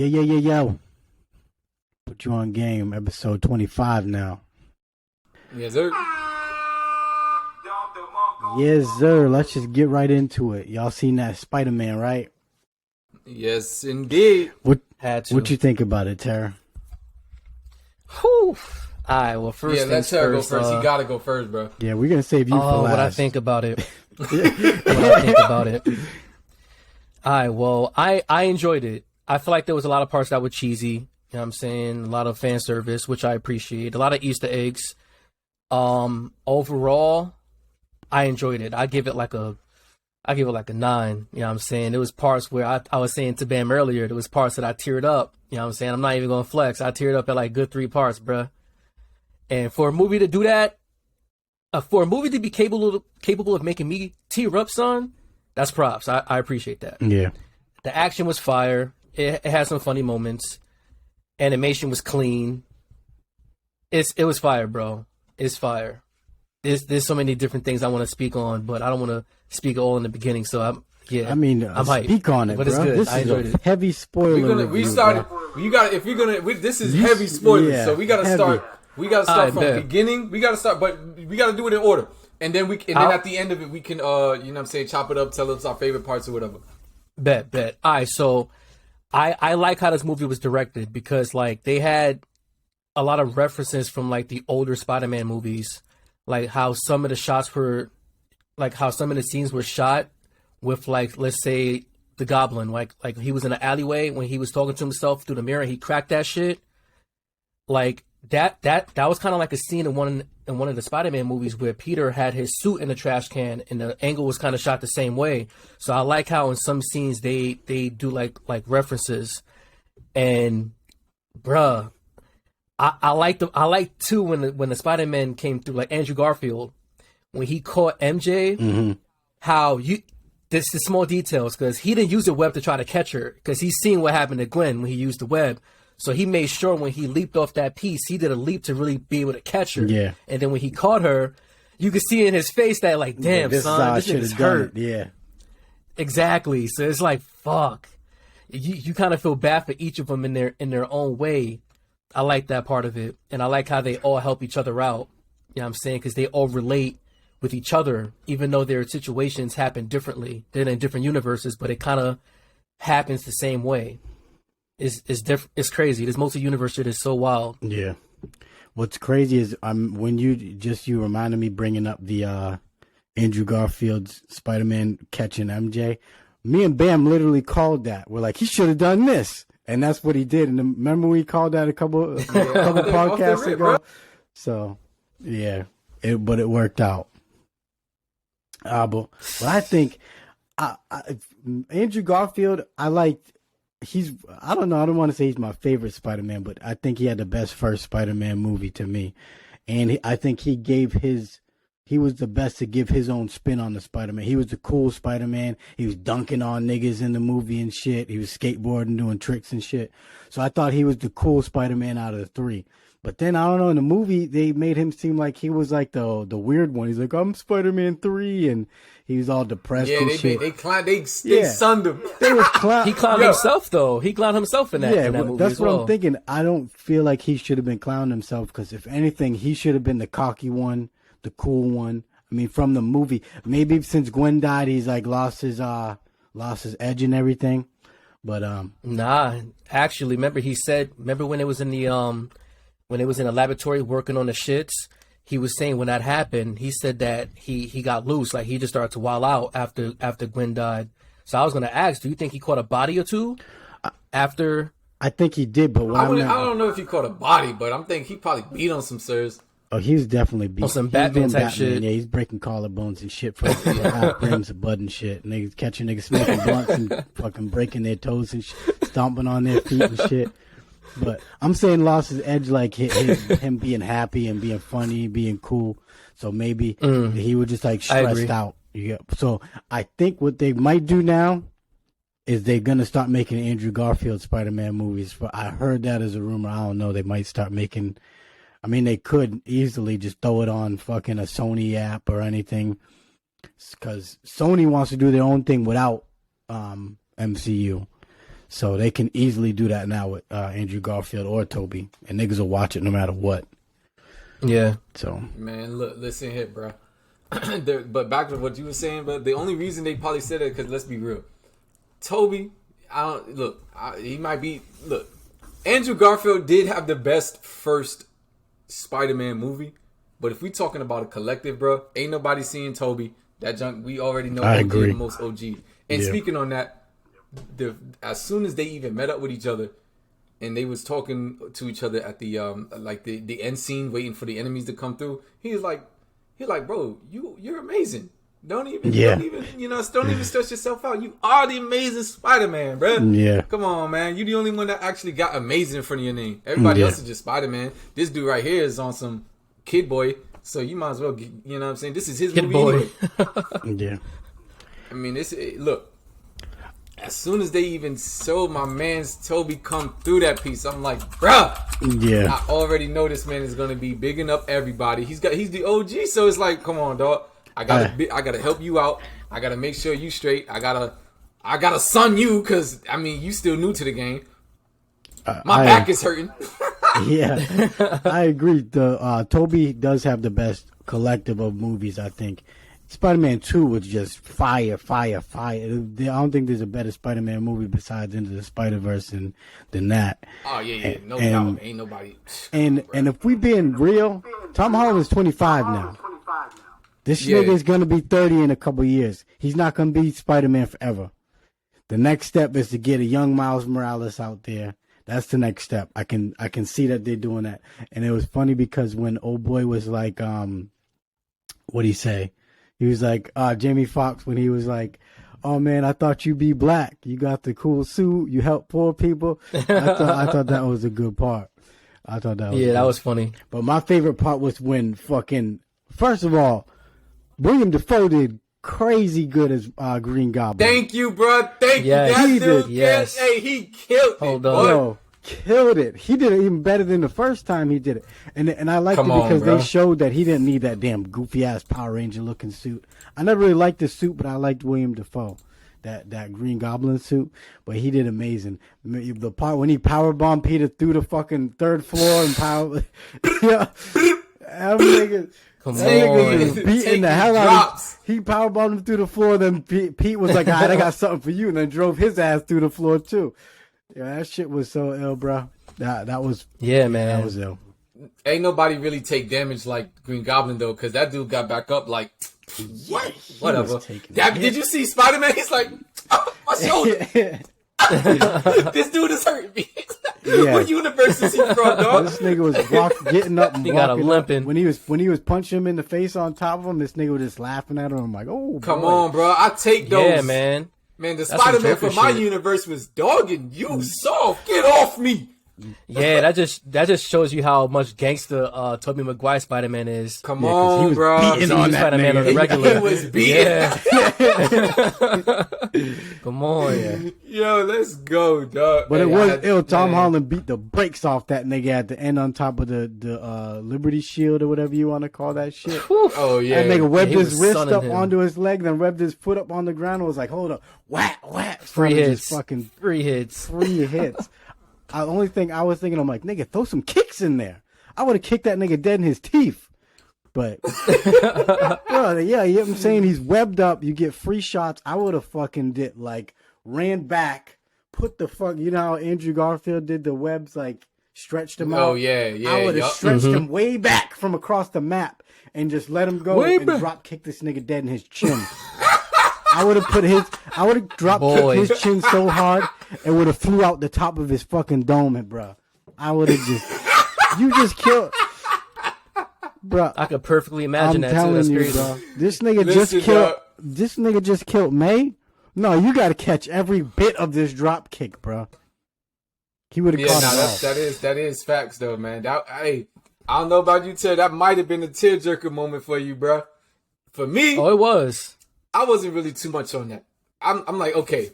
Yo. Put you on game, episode 25 now. Yes, sir. Yes, sir. Let's just get right into it. Y'all seen that Spider-Man, right? Yes, indeed. What Had to. What you think about it, Tara? Whew. All right, well, first Yeah, let things Tara go first. first. He gotta go first, bro. Yeah, we're gonna save you for last. What I think about it. What I think about it. All right, well, I enjoyed it. I feel like there was a lot of parts that were cheesy. You know what I'm saying? A lot of fan service, which I appreciate. A lot of Easter eggs. Overall, I enjoyed it. I give it like a 9. You know what I'm saying? There was parts where I was saying to Bam earlier, there was parts that I teared up. You know what I'm saying? I'm not even going to flex. I teared up at like good 3 parts, bruh. And for a movie to do that, for a movie to be capable of making me tear up, son, that's props. I appreciate that. Yeah. The action was fire. It had some funny moments. Animation was clean. It was fire, bro. It's fire. There's so many different things I want to speak on, but I don't want to speak all in the beginning. So I'm hyped. Speak on it, But bro. it's good. This I is enjoyed a it. heavy spoiler review, We started. bro. You got if you're gonna. This is heavy spoilers, yeah, so we gotta heavy. start. We gotta start Alright, from the bet. beginning. We gotta start, but we gotta do it in order, and then at the end of it, we can you know what I'm saying, chop it up, tell us our favorite parts or whatever. Bet. All right, so I like how this movie was directed because like they had a lot of references from like the older Spider-Man movies, like how some of the shots were, like how some of the scenes were shot with like, let's say the Goblin, like he was in an alleyway when he was talking to himself through the mirror, he cracked that shit. Like that was kind of like a scene in one of the Spider-Man movies where Peter had his suit in the trash can and the angle was kind of shot the same way. So I like how in some scenes they do like references. And bruh, I like too when the Spider-Man came through, like Andrew Garfield when he caught MJ. Mm-hmm. How this the small details, because he didn't use the web to try to catch her, because he's seen what happened to Gwen when he used the web. So he made sure when he leaped off that piece, he did a leap to really be able to catch her. Yeah. And then when he caught her, you could see in his face that like, damn, this son, this should nigga's have done hurt. it. Yeah. Exactly. So it's like, fuck. You kind of feel bad for each of them in their own way. I like that part of it. And I like how they all help each other out. You know what I'm saying? Because they all relate with each other, even though their situations happen differently. They're in different universes, but it kind of happens the same way. It's crazy. This multi-universe shit is so wild. Yeah. What's crazy is when you reminded me bringing up the Andrew Garfield's Spider-Man catching MJ. Me and Bam literally called that. We're like, he should have done this, and that's what he did. And remember we called that a couple podcasts rip, ago. bro. So yeah, but it worked out. But I think Andrew Garfield, I liked. I don't know. I don't want to say he's my favorite Spider-Man, but I think he had the best first Spider-Man movie to me. And I think he was the best to give his own spin on the Spider-Man. He was the cool Spider-Man. He was dunking on niggas in the movie and shit. He was skateboarding, doing tricks and shit. So I thought he was the cool Spider-Man out of the 3. But then, I don't know, in the movie, they made him seem like he was like the weird one. He's like, I'm Spider-Man 3, and he was all depressed and shit. They sunned him. He clowned himself, though. He clowned himself in that movie that's as what well. I'm thinking. I don't feel like he should have been clowning himself, because if anything, he should have been the cocky one, the cool one. I mean, from the movie. Maybe since Gwen died, he's like lost his edge and everything. But Nah, actually, remember when it was in the when it was in the laboratory working on the shits, he was saying when that happened, he said that he got loose, like he just started to wild out after Gwen died. So I was gonna ask, do you think he caught a body or two after? I think he did, but I don't know if he caught a body, but I'm thinking he probably beat on some sirs. Oh, he was definitely beat. On some He was Batman doing type shit. Yeah, he's breaking collarbones and shit for half brims of blood and shit. Niggas catching niggas smoking blunts and fucking breaking their toes and stomping on their feet and shit. But I'm saying lost his edge, like him being happy and being funny, being cool. So maybe he was just like stressed out. Yeah. So I think what they might do now is they're gonna start making Andrew Garfield Spider-Man movies. But I heard that as a rumor. I don't know. They might start making. I mean, they could easily just throw it on fucking a Sony app or anything, because Sony wants to do their own thing without MCU. So they can easily do that now with Andrew Garfield or Toby, and niggas will watch it no matter what. Yeah. So Man, look, listen here, bro. But back to what you were saying, but the only reason they probably said it because let's be real, Toby, he might be. Look, Andrew Garfield did have the best first Spider-Man movie, but if we talking about a collective, bro, ain't nobody seeing Toby. That junk we already know. I OG agree. the most OG. And speaking on that, as soon as they even met up with each other, and they was talking to each other at the the end scene, waiting for the enemies to come through, he's like, bro, you're amazing. Don't even stress yourself out. You are the amazing Spider-Man, bro. Yeah. Come on, man. You the only one that actually got amazing in front of your name. Everybody else is just Spider-Man. This dude right here is on some Kid Boy, so you might as well, you know what I'm saying? This is his Kid movie Boy. anyway. yeah. I mean, look. As soon as they even showed my man's Toby come through that piece, I'm like, bruh. Yeah. I already know this man is gonna be bigging up everybody. He's the OG, so it's like, come on, dog. I gotta help you out. I gotta make sure you straight. I gotta son you because I mean you still new to the game. My back is hurting. Yeah, I agree. The Toby does have the best collective of movies. I think Spider-Man 2 was just fire. I don't think there's a better Spider-Man movie besides Into the Spider-Verse than that. Oh yeah, no doubt. Ain't nobody. And if we being real, Tom Holland's 25 now. This nigga is gonna be 30 in a couple years. He's not gonna be Spider-Man forever. The next step is to get a young Miles Morales out there. That's the next step. I can see that they're doing that. And it was funny because when old boy was like, what'd he say? He was like, Jamie Foxx, when he was like, oh man, I thought you'd be black. You got the cool suit. You help poor people. I thought that was a good part. I thought that was that was funny. But my favorite part was when first of all, William Dafoe did crazy good as Green Goblin. Thank you, bro. Thank you. Yes. That He dude, did. Yes. Hey, he killed it. Hold on. boy. Yo, killed it. He did it even better than the first time he did it. And I liked it Come on, because bro. they showed that he didn't need that damn goofy ass Power Ranger looking suit. I never really liked the suit, but I liked William Dafoe. That Green Goblin suit, but he did amazing. The part when he power bombed Peter through the fucking third floor and power, yeah, that nigga, Come that nigga on. was beating Taking the hell out drops. of him. He power bombed him through the floor. Then Pete was like, "All right, I got something for you," and then drove his ass through the floor too. Yeah, that shit was so ill, bro. That was Yeah, man. that was ill. Ain't nobody really take damage like Green Goblin though, because that dude got back up like what? Whatever. was taking Did you see Spider-Man? He's like, oh, my shoulder. This dude is hurting me. Yeah. What universe is he from, dog? This nigga was getting up and He got a walking up. limping. When he was punching him in the face on top of him. This nigga was just laughing at him. I'm like, oh, Come boy. on, bro. I take those. Yeah, man. Man, the some Spider-Man Joker from my shit. universe was dogging you soft. Get off me. Yeah, that just shows you how much gangster Tobey Maguire Spider-Man is. Come Yeah, 'cause he on, was bro. beating on that Spider-Man on the nigga. regular. He was beating. Yeah. Come on. Yo, let's go, dog. But Hey, it was I- ill. Tom man. Holland beat the brakes off that nigga at the end on top of the Liberty Shield or whatever you want to call that shit. Oh yeah. That nigga webbed he his was wrist sunning up him. onto his leg, then webbed his foot up on the ground and was like, hold up. Whack, whack. Free Started hits. just fucking Free hits. 3 hits. The only thing I was thinking, I'm like, nigga, throw some kicks in there. I would have kicked that nigga dead in his teeth. But, well, yeah, you know what I'm saying? He's webbed up. You get free shots. I would have fucking ran back, put the you know how Andrew Garfield did the webs, like, stretched him out? Oh yeah, yeah. I would have yup. stretched him way back from across the map and just let him go Way and back. drop kick this nigga dead in his chin. I would have drop Boy. kicked his chin so hard it would have flew out the top of his fucking dome, bro. I would have you just killed, bro. I could perfectly imagine I'm that too. telling That's you, crazy. bro. This nigga Listen, this nigga just killed May. No, you got to catch every bit of this drop kick, bro. He would have Yeah, caught nah, it all. that is facts though, man. Hey, I don't know about you, Ted. That might have been a tearjerker moment for you, bro. For me, Oh, it was. I wasn't really too much on that. I'm like, okay,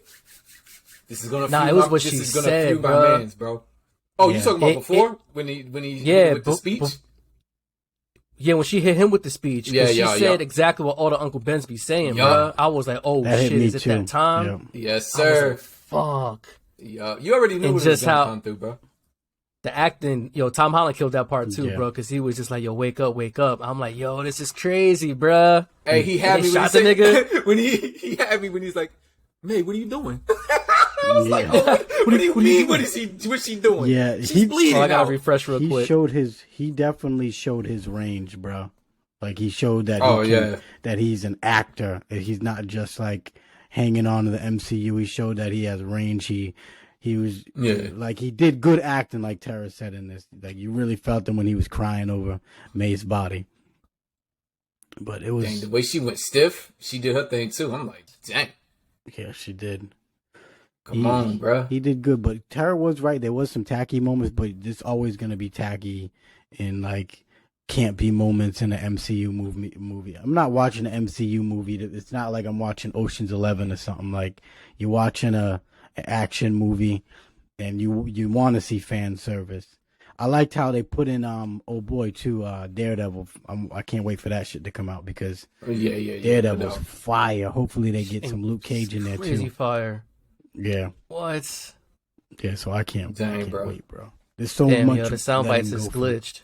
this is gonna. Nah, fuel it was my, what this she is gonna said, fuel my bro. mans, bro. Oh, you Yeah. talking about It- before when he Yeah, with the speech? Yeah, when she hit him with the speech, 'cause Yeah, she yeah, said yeah. exactly what all the Uncle Ben's be saying, Yeah. bro. I was like, oh That hit shit, me is it too. that time? Yeah. Yes, I was sir. like, fuck. Yeah, you already knew And what was just gonna how- come through, bro. The acting, Tom Holland killed that part too, Yeah. bro, because he was just like, yo, wake up, wake up. I'm like, yo, this is crazy, bruh. Hey, he had they me when shot he the said, nigga. when he had me when he's like, May, what are you doing? I was Yeah. like, oh, what do you mean? What's she doing? Yeah, She's he- bleeding Oh, I gotta out. refresh real quick. He definitely showed his range, bro. Like he showed that Oh, yeah. that he's an actor. That he's not just like hanging on to the MCU. He showed that he has range. He was like he did good acting, like Tara said in this. Like you really felt him when he was crying over May's body. But it was Dang, the way she went stiff, she did her thing too. I'm like, dang, yeah, she did. come on, bro. He did good, but Tara was right. There was some tacky moments, but it's always gonna be tacky in like can't be moments in an MCU movie. I'm not watching an MCU movie. It's not like I'm watching Ocean's 11 or something. Like you're watching an action movie, and you want to see fan service. I liked how they put in Daredevil. I can't wait for that shit to come out because Yeah. Daredevil's no. fire. Hopefully they get some Luke Cage in there Crazy too. fire. Yeah. What? Yeah, so I can't Dang, bro. wait, bro. There's so Damn, much. yo, the sound that I bites can is go for. glitched.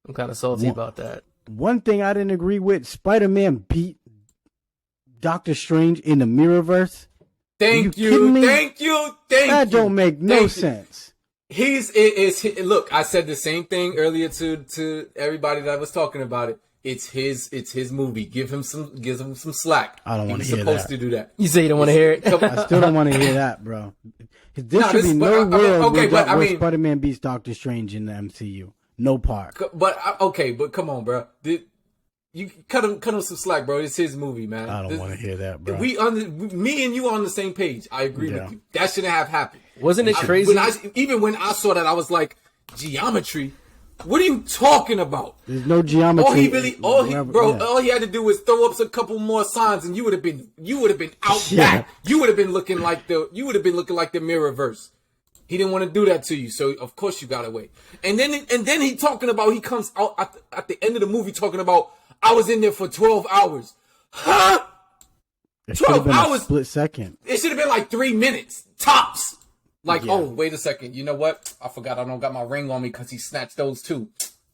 I'm kind of salty One- about that. One thing I didn't agree with: Spider-Man beat Doctor Strange in the Mirrorverse. Thank you kidding you, me? thank you. That don't make no Thank you. sense. Look, I said the same thing earlier to everybody that was talking about it. It's his movie. Give him some slack. I don't wanna He's hear supposed that. to do that. You say you don't want to hear it? I still don't want to hear that, bro. There Nah, should this- be but no I- world okay, where, but I where mean- Spider-Man beats Doctor Strange in the MCU. No part. But come on, bro. You cut him some slack, bro. It's his movie, man. I don't want to hear that, bro. Me and you on the same page. I agree Yeah. with you. That shouldn't have happened. Wasn't it crazy? Even when I saw that, I was like, geometry. What are you talking about? There's no geometry. All he had to do was throw up a couple more signs, and you would have been out Yeah. back. You would have been looking like the Mirrorverse. He didn't want to do that to you, so of course you got away. And then he talking about he comes out at the end of the movie talking about I was in there for 12 hours. Huh? It should have 12 been hours. a split second. It should have been like 3 minutes tops. Like, Yeah. oh, wait a second. You know what? I forgot I don't got my ring on me because he snatched those too.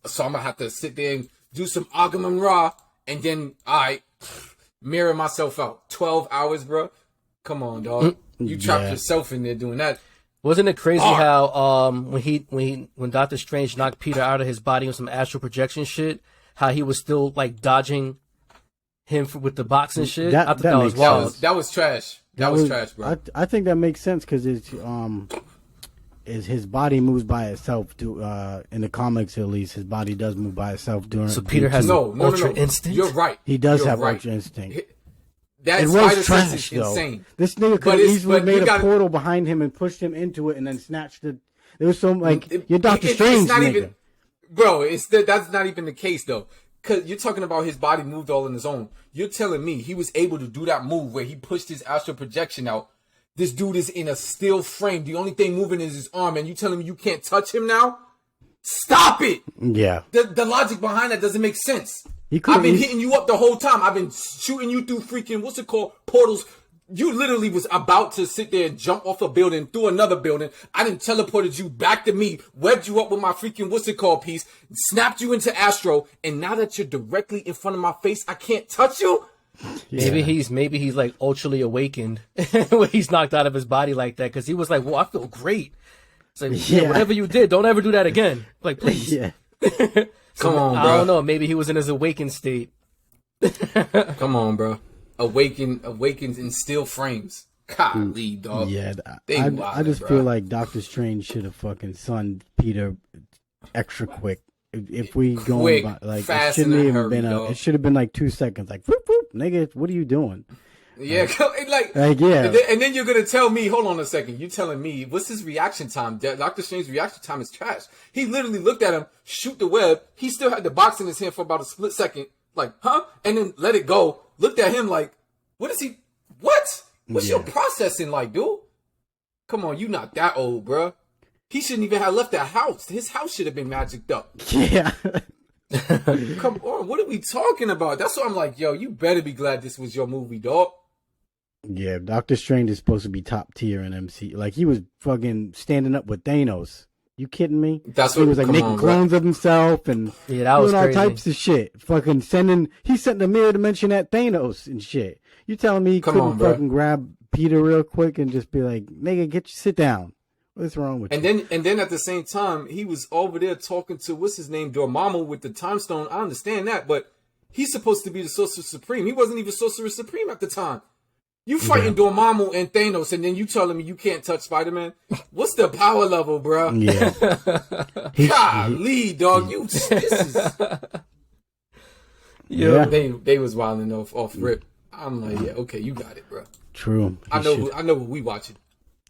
So I'm gonna have to sit there and do some Agam Ra, and then I mirror myself out. 12 hours, bro. Come on, dog. You trapped Yeah. yourself in there doing that. Wasn't it crazy Oh. how when Doctor Strange knocked Peter out of his body with some astral projection shit, how he was still like dodging him with the box and shit? I thought that was makes wild. sense. That was trash. That was trash, bro. I think that makes sense because it's is his body moves by itself. In the comics, at least, his body does move by itself during. So Peter has no. Ultra Instinct? You're right. He does You're have right. Ultra Instinct. That It spider was sense trash is though. insane. This nigga could But have it's- easily but you made a gotta- portal behind him and pushed him into it, and then snatched it. There was some like you're Doctor It's Strange, not nigga. even, bro. That's not even the case though. Cause you're talking about his body moved all on his own. You're telling me he was able to do that move where he pushed his astral projection out. This dude is in a still frame. The only thing moving is his arm, and you telling me you can't touch him now? Stop it! Yeah, The logic behind that doesn't make sense. He could've I've been eas- hitting you up the whole time. I've been shooting you through freaking what's it called portals. You literally was about to sit there and jump off a building through another building. I done teleported you back to me, webbed you up with my freaking what's it called piece, snapped you into Astro, and now that you're directly in front of my face, I can't touch you. Maybe he's like ultrally awakened when he's knocked out of his body like that because he was like, "Well, I feel great." It's like, yeah, Yeah. whatever you did, don't ever do that again. Like, please. yeah. Come on, I bro. don't know. Maybe he was in his awakened state. Come on, bro. Awakens in still frames. Golly, dog. Yeah, They I wildin', just bro. feel like Doctor Strange should have fucking sunned Peter extra quick. If we go Quick, like it fast, shouldn't and in a even hurry, been dog. it should have been like 2 seconds. Like whoop whoop, nigga, what are you doing? Yeah, like yeah. and then you're gonna tell me, hold on a second, you telling me what's his reaction time? Doctor Strange's reaction time is trash. He literally looked at him, shoot the web. He still had the box in his hand for about a split second, like, huh? And then let it go. Looked at him like, what is he? What? What's your processing like, dude? Come on, you not that old, bruh. He shouldn't even have left that house. His house should have been magicked up. Yeah. Come on, what are we talking about? That's why I'm like, yo, you better be glad this was your movie, dog. Yeah, Doctor Strange is supposed to be top tier in MC. Like he was fucking standing up with Thanos. You kidding me? That's He what. was like Come making on, clones of himself and Yeah, that was doing all crazy. types of shit. Fucking he sent the mirror dimension at Thanos and shit. You telling me he Come couldn't on, bro. fucking grab Peter real quick and just be like, nigga, sit down. What's wrong with you? And then at the same time, he was over there talking to what's his name, Dormammu with the time stone. I understand that, but he's supposed to be the Sorcerer Supreme. He wasn't even Sorcerer Supreme at the time. You fighting Dormammu and Thanos, and then you telling me you can't touch Spider-Man? What's the power level, bro? Yeah. Golly, dog, this is. Yeah. They was wilding off rip. I'm like, yeah, okay, you got it, bro. True. I know what we watching.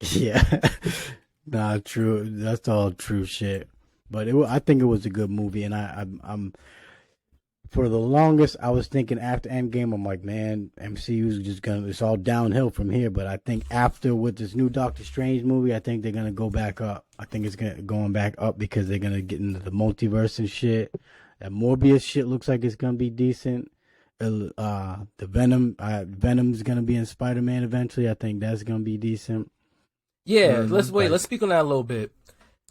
Yeah. Nah, true. That's all true shit. But I think it was a good movie, and I'm for the longest I was thinking after Endgame, I'm like, man, MCU's just it's all downhill from here. But I think after with this new Doctor Strange movie, I think they're gonna go back up. I think it's going back up because they're gonna get into the multiverse and shit. That Morbius shit looks like it's gonna be decent. The Venom's gonna be in Spider-Man eventually. I think that's gonna be decent. Yeah, let's speak on that a little bit.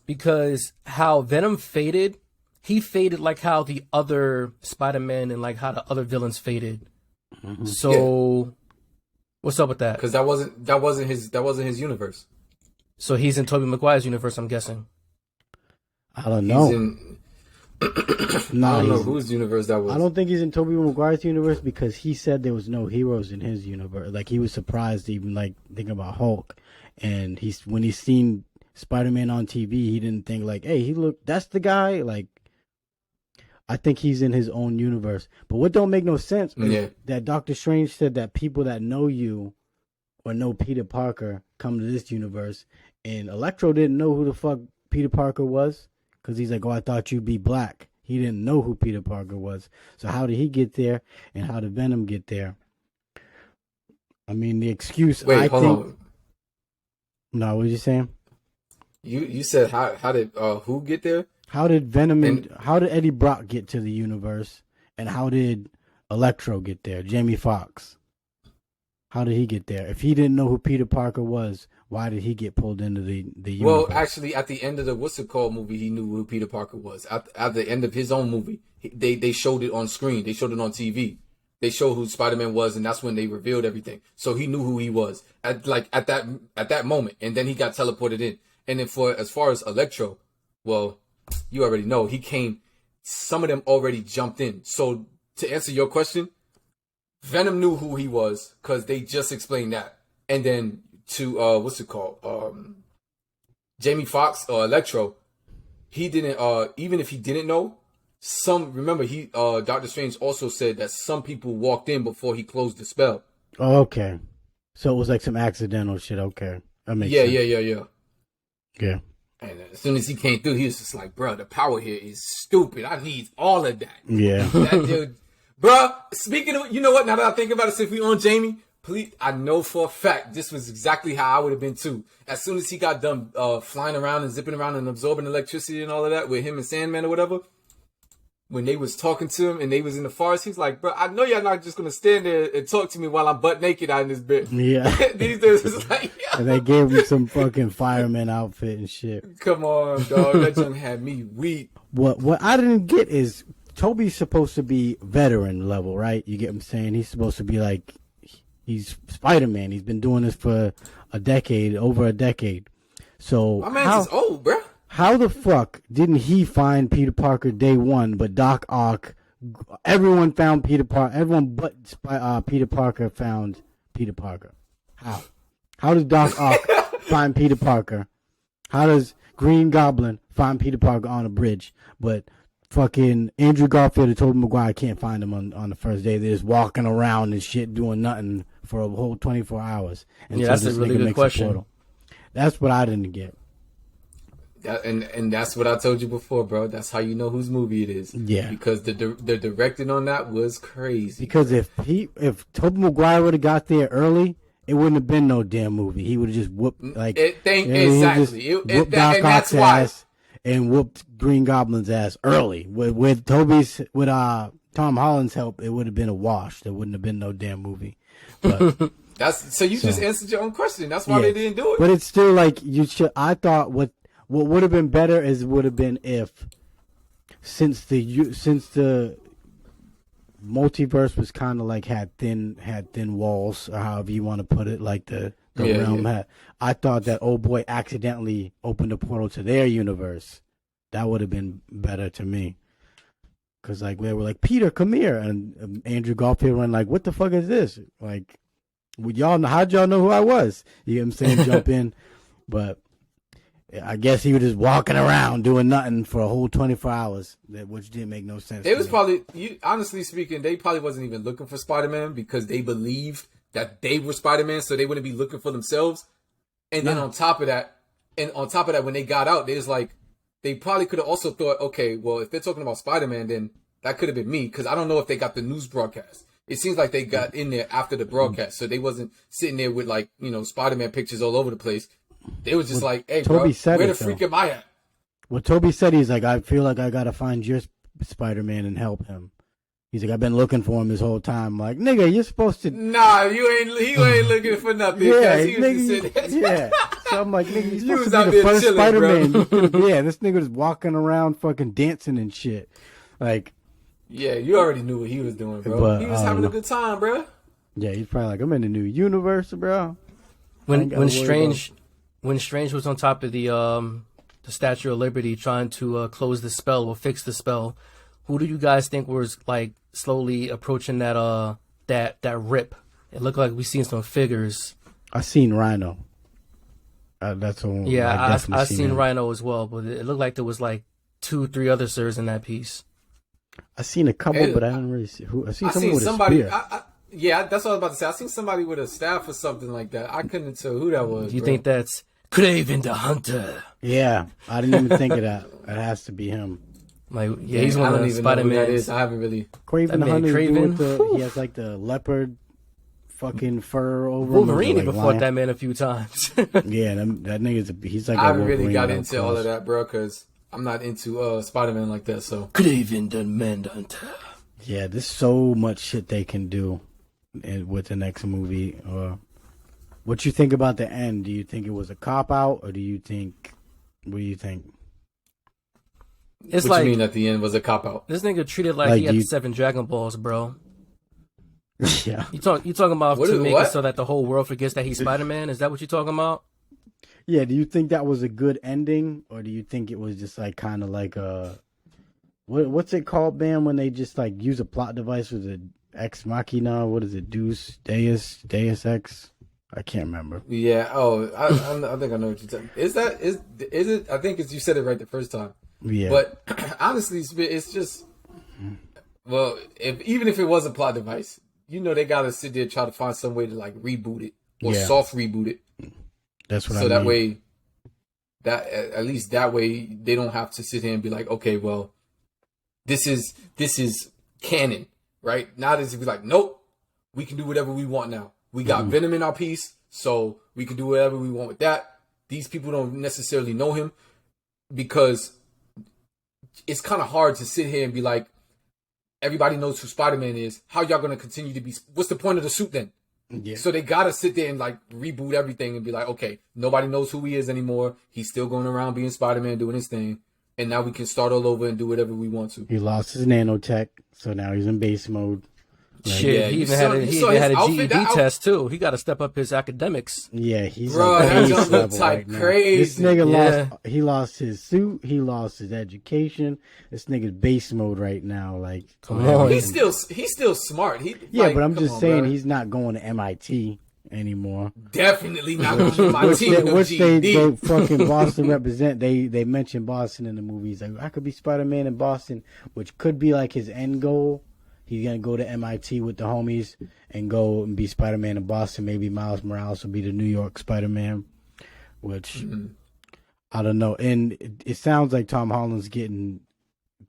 Because how Venom faded, he faded like how the other Spider-Man and like how the other villains faded. Mm-hmm. So what's up with that? Because that wasn't his universe. So he's in Tobey Maguire's universe, I'm guessing. I don't know. He's in. Nah, I don't know he's- whose universe that was. I don't think he's in Tobey Maguire's universe because he said there was no heroes in his universe. Like he was surprised even like thinking about Hulk, and when he seen Spider-Man on TV, he didn't think like, hey, that's the guy. Like, I think he's in his own universe. But what don't make no sense is that Doctor Strange said that people that know you or know Peter Parker come to this universe, and Electro didn't know who the fuck Peter Parker was. Because he's like, oh, I thought you'd be black. He didn't know who Peter Parker was. So how did he get there, and how did Venom get there? I mean, the excuse. Wait, hold on. No, what are you saying? You said how did who get there? How did Venom and how did Eddie Brock get to the universe, and how did Electro get there? Jamie Foxx. How did he get there? If he didn't know who Peter Parker was, why did he get pulled into the universe? Well, actually, at the end of the What's It Called movie, he knew who Peter Parker was. At the end of his own movie, they showed it on screen. They showed it on TV. They showed who Spider-Man was, and that's when they revealed everything. So he knew who he was at that moment, and then he got teleported in. And then as far as Electro, well, you already know he came. Some of them already jumped in. So to answer your question, Venom knew who he was because they just explained that. And then to what's it called? Jamie Foxx or Electro, he didn't even if he didn't know, remember Doctor Strange also said that some people walked in before he closed the spell. Oh, okay. So it was like some accidental shit. Okay. That makes sense. Yeah. And as soon as he came through, he was just like, bro, the power here is stupid. I need all of that. Yeah. That dude, bro, speaking of, you know what? Now that I think about it, since we on Jamie, please, I know for a fact this was exactly how I would have been too. As soon as he got done flying around and zipping around and absorbing electricity and all of that with him and Sandman or whatever, when they was talking to him and they was in the forest, he's like, bro, I know y'all not just going to stand there and talk to me while I'm butt naked out in this bit. Yeah. These dudes is like, yeah. And they gave him some fucking fireman outfit and shit. Come on, dog. That junk had me weak. What I didn't get is Toby's supposed to be veteran level, right? You get what I'm saying? He's supposed to be like, he's Spider-Man. He's been doing this for over a decade. So My man's is old, bro. how the fuck didn't he find Peter Parker day one, but Doc Ock, everyone found Peter Parker, everyone but Peter Parker found Peter Parker? How? How does Doc Ock find Peter Parker? How does Green Goblin find Peter Parker on a bridge, but fucking Andrew Garfield and Tobey Maguire can't find him on the first day? They're just walking around and shit doing nothing for a whole 24 hours. And Yeah, that's a this really nigga good makes a question. portal. That's what I didn't get. And that's what I told you before, bro. That's how you know whose movie it is. Yeah. Because the directing on that was crazy. Because if Tobey Maguire would have got there early, it wouldn't have been no damn movie. He would have just whooped like exactly. whooped And that's why. ass and whooped Green Goblin's ass early. With Tom Holland's help, it would have been a wash. There wouldn't have been no damn movie. But That's so you just answered your own question. That's why they didn't do it. But it's still like you should. I thought what would have been better is would have been if since the multiverse was kind of like had thin walls, or however you want to put it, like the realm had. I thought that old boy accidentally opened a portal to their universe. That would have been better to me. Cause like they were like, Peter, come here, and Andrew Garfield went like, what the fuck is this? Like, would y'all know? How'd y'all know who I was? You know what I'm saying? Jump in, but I guess he was just walking around doing nothing for a whole 24 hours, which didn't make no sense. It was probably, honestly speaking, they probably wasn't even looking for Spider-Man because they believed that they were Spider-Man, so they wouldn't be looking for themselves. And then on top of that, when they got out, they was like, they probably could have also thought, okay, well, if they're talking about Spider-Man, then that could have been me, because I don't know if they got the news broadcast. It seems like they got in there after the broadcast, so they wasn't sitting there with like, Spider-Man pictures all over the place. They was just like, hey, Toby bro, where the freak am I at? Well, Toby said, he's like, I feel like I gotta find your Spider-Man and help him. He's like, I've been looking for him this whole time. I'm like, nigga, you're supposed to. Nah, you ain't looking for nothing. Yeah, he was nigga, just yeah. So I'm like, nigga, you're was supposed out to be the there first chilling, Spider-Man. Yeah, this nigga was walking around fucking dancing and shit. Like, yeah, you already knew what he was doing, bro. But, he was having a good time, bro. Yeah, he's probably like, I'm in the new universe, bro. When Strange was on top of the Statue of Liberty trying to close the spell or fix the spell, who do you guys think was like slowly approaching that rip? It looked like we seen some figures. I seen Rhino. That's the one. Yeah, I seen Rhino as well, but it looked like there was like 2-3 other sirs in that piece. I seen a couple, but I didn't really see who. I seen someone with somebody. a spear. Yeah, that's what I was about to say. I seen somebody with a staff or something like that. I couldn't tell who that was. Do you think that's Kraven the Hunter? Yeah, I didn't even think of that. It has to be him. Like, yeah, he's one of the Spider-Man. I haven't really. Kraven the Hunter. He has like the leopard fucking fur over Wolverine him. even fought that man a few times. Yeah, that nigga's he's like. I haven't really got into all of that, bro, because I'm not into Spider-Man like that. So Kraven the Manhunter. Yeah, there's so much shit they can do with the next movie. What you think about the end? Do you think it was a cop out, or do you think? What do you think? It's what you mean at the end was a cop out? This nigga treated like he had 7 Dragon Balls, bro. Yeah. You talking about to make it so that the whole world forgets that he's Spider-Man? Is that what you're talking about? Yeah. Do you think that was a good ending, or do you think it was just like kind of like a what's it called, man? When they just like use a plot device with an ex machina? What is it? Deus Ex? I can't remember. Yeah. Oh, I think I know what you're saying. Is it? I think you said it right the first time. Yeah. But honestly, it's just, well, even if it was a plot device, they gotta sit there and try to find some way to like reboot it or soft reboot it. That's what I mean. So that way, at least that way they don't have to sit here and be like, okay, well, this is canon, right? Now this is like, nope, we can do whatever we want now. We got Venom in our piece, so we can do whatever we want with that. These people don't necessarily know him because it's kind of hard to sit here and be like, everybody knows who Spider-Man is. How y'all going to continue to be? What's the point of the suit then? Yeah. So they got to sit there and like reboot everything and be like, okay, nobody knows who he is anymore. He's still going around being Spider-Man, doing his thing. And now we can start all over and do whatever we want to. He lost his nanotech, so now he's in base mode. Like, shit, he even had a GED test too. He got to step up his academics. Yeah, he's base level right now. Crazy. This nigga lost his suit. He lost his education. This nigga's base mode right now. Like, come on. He's still smart. But I'm just saying he's not going to MIT anymore. Definitely not going to MIT. Which they fucking Boston represent. They mention Boston in the movies. Like, I could be Spider-Man in Boston, which could be like his end goal. He's going to go to MIT with the homies and go and be Spider-Man in Boston. Maybe Miles Morales will be the New York Spider-Man, which I don't know. And it sounds like Tom Holland's getting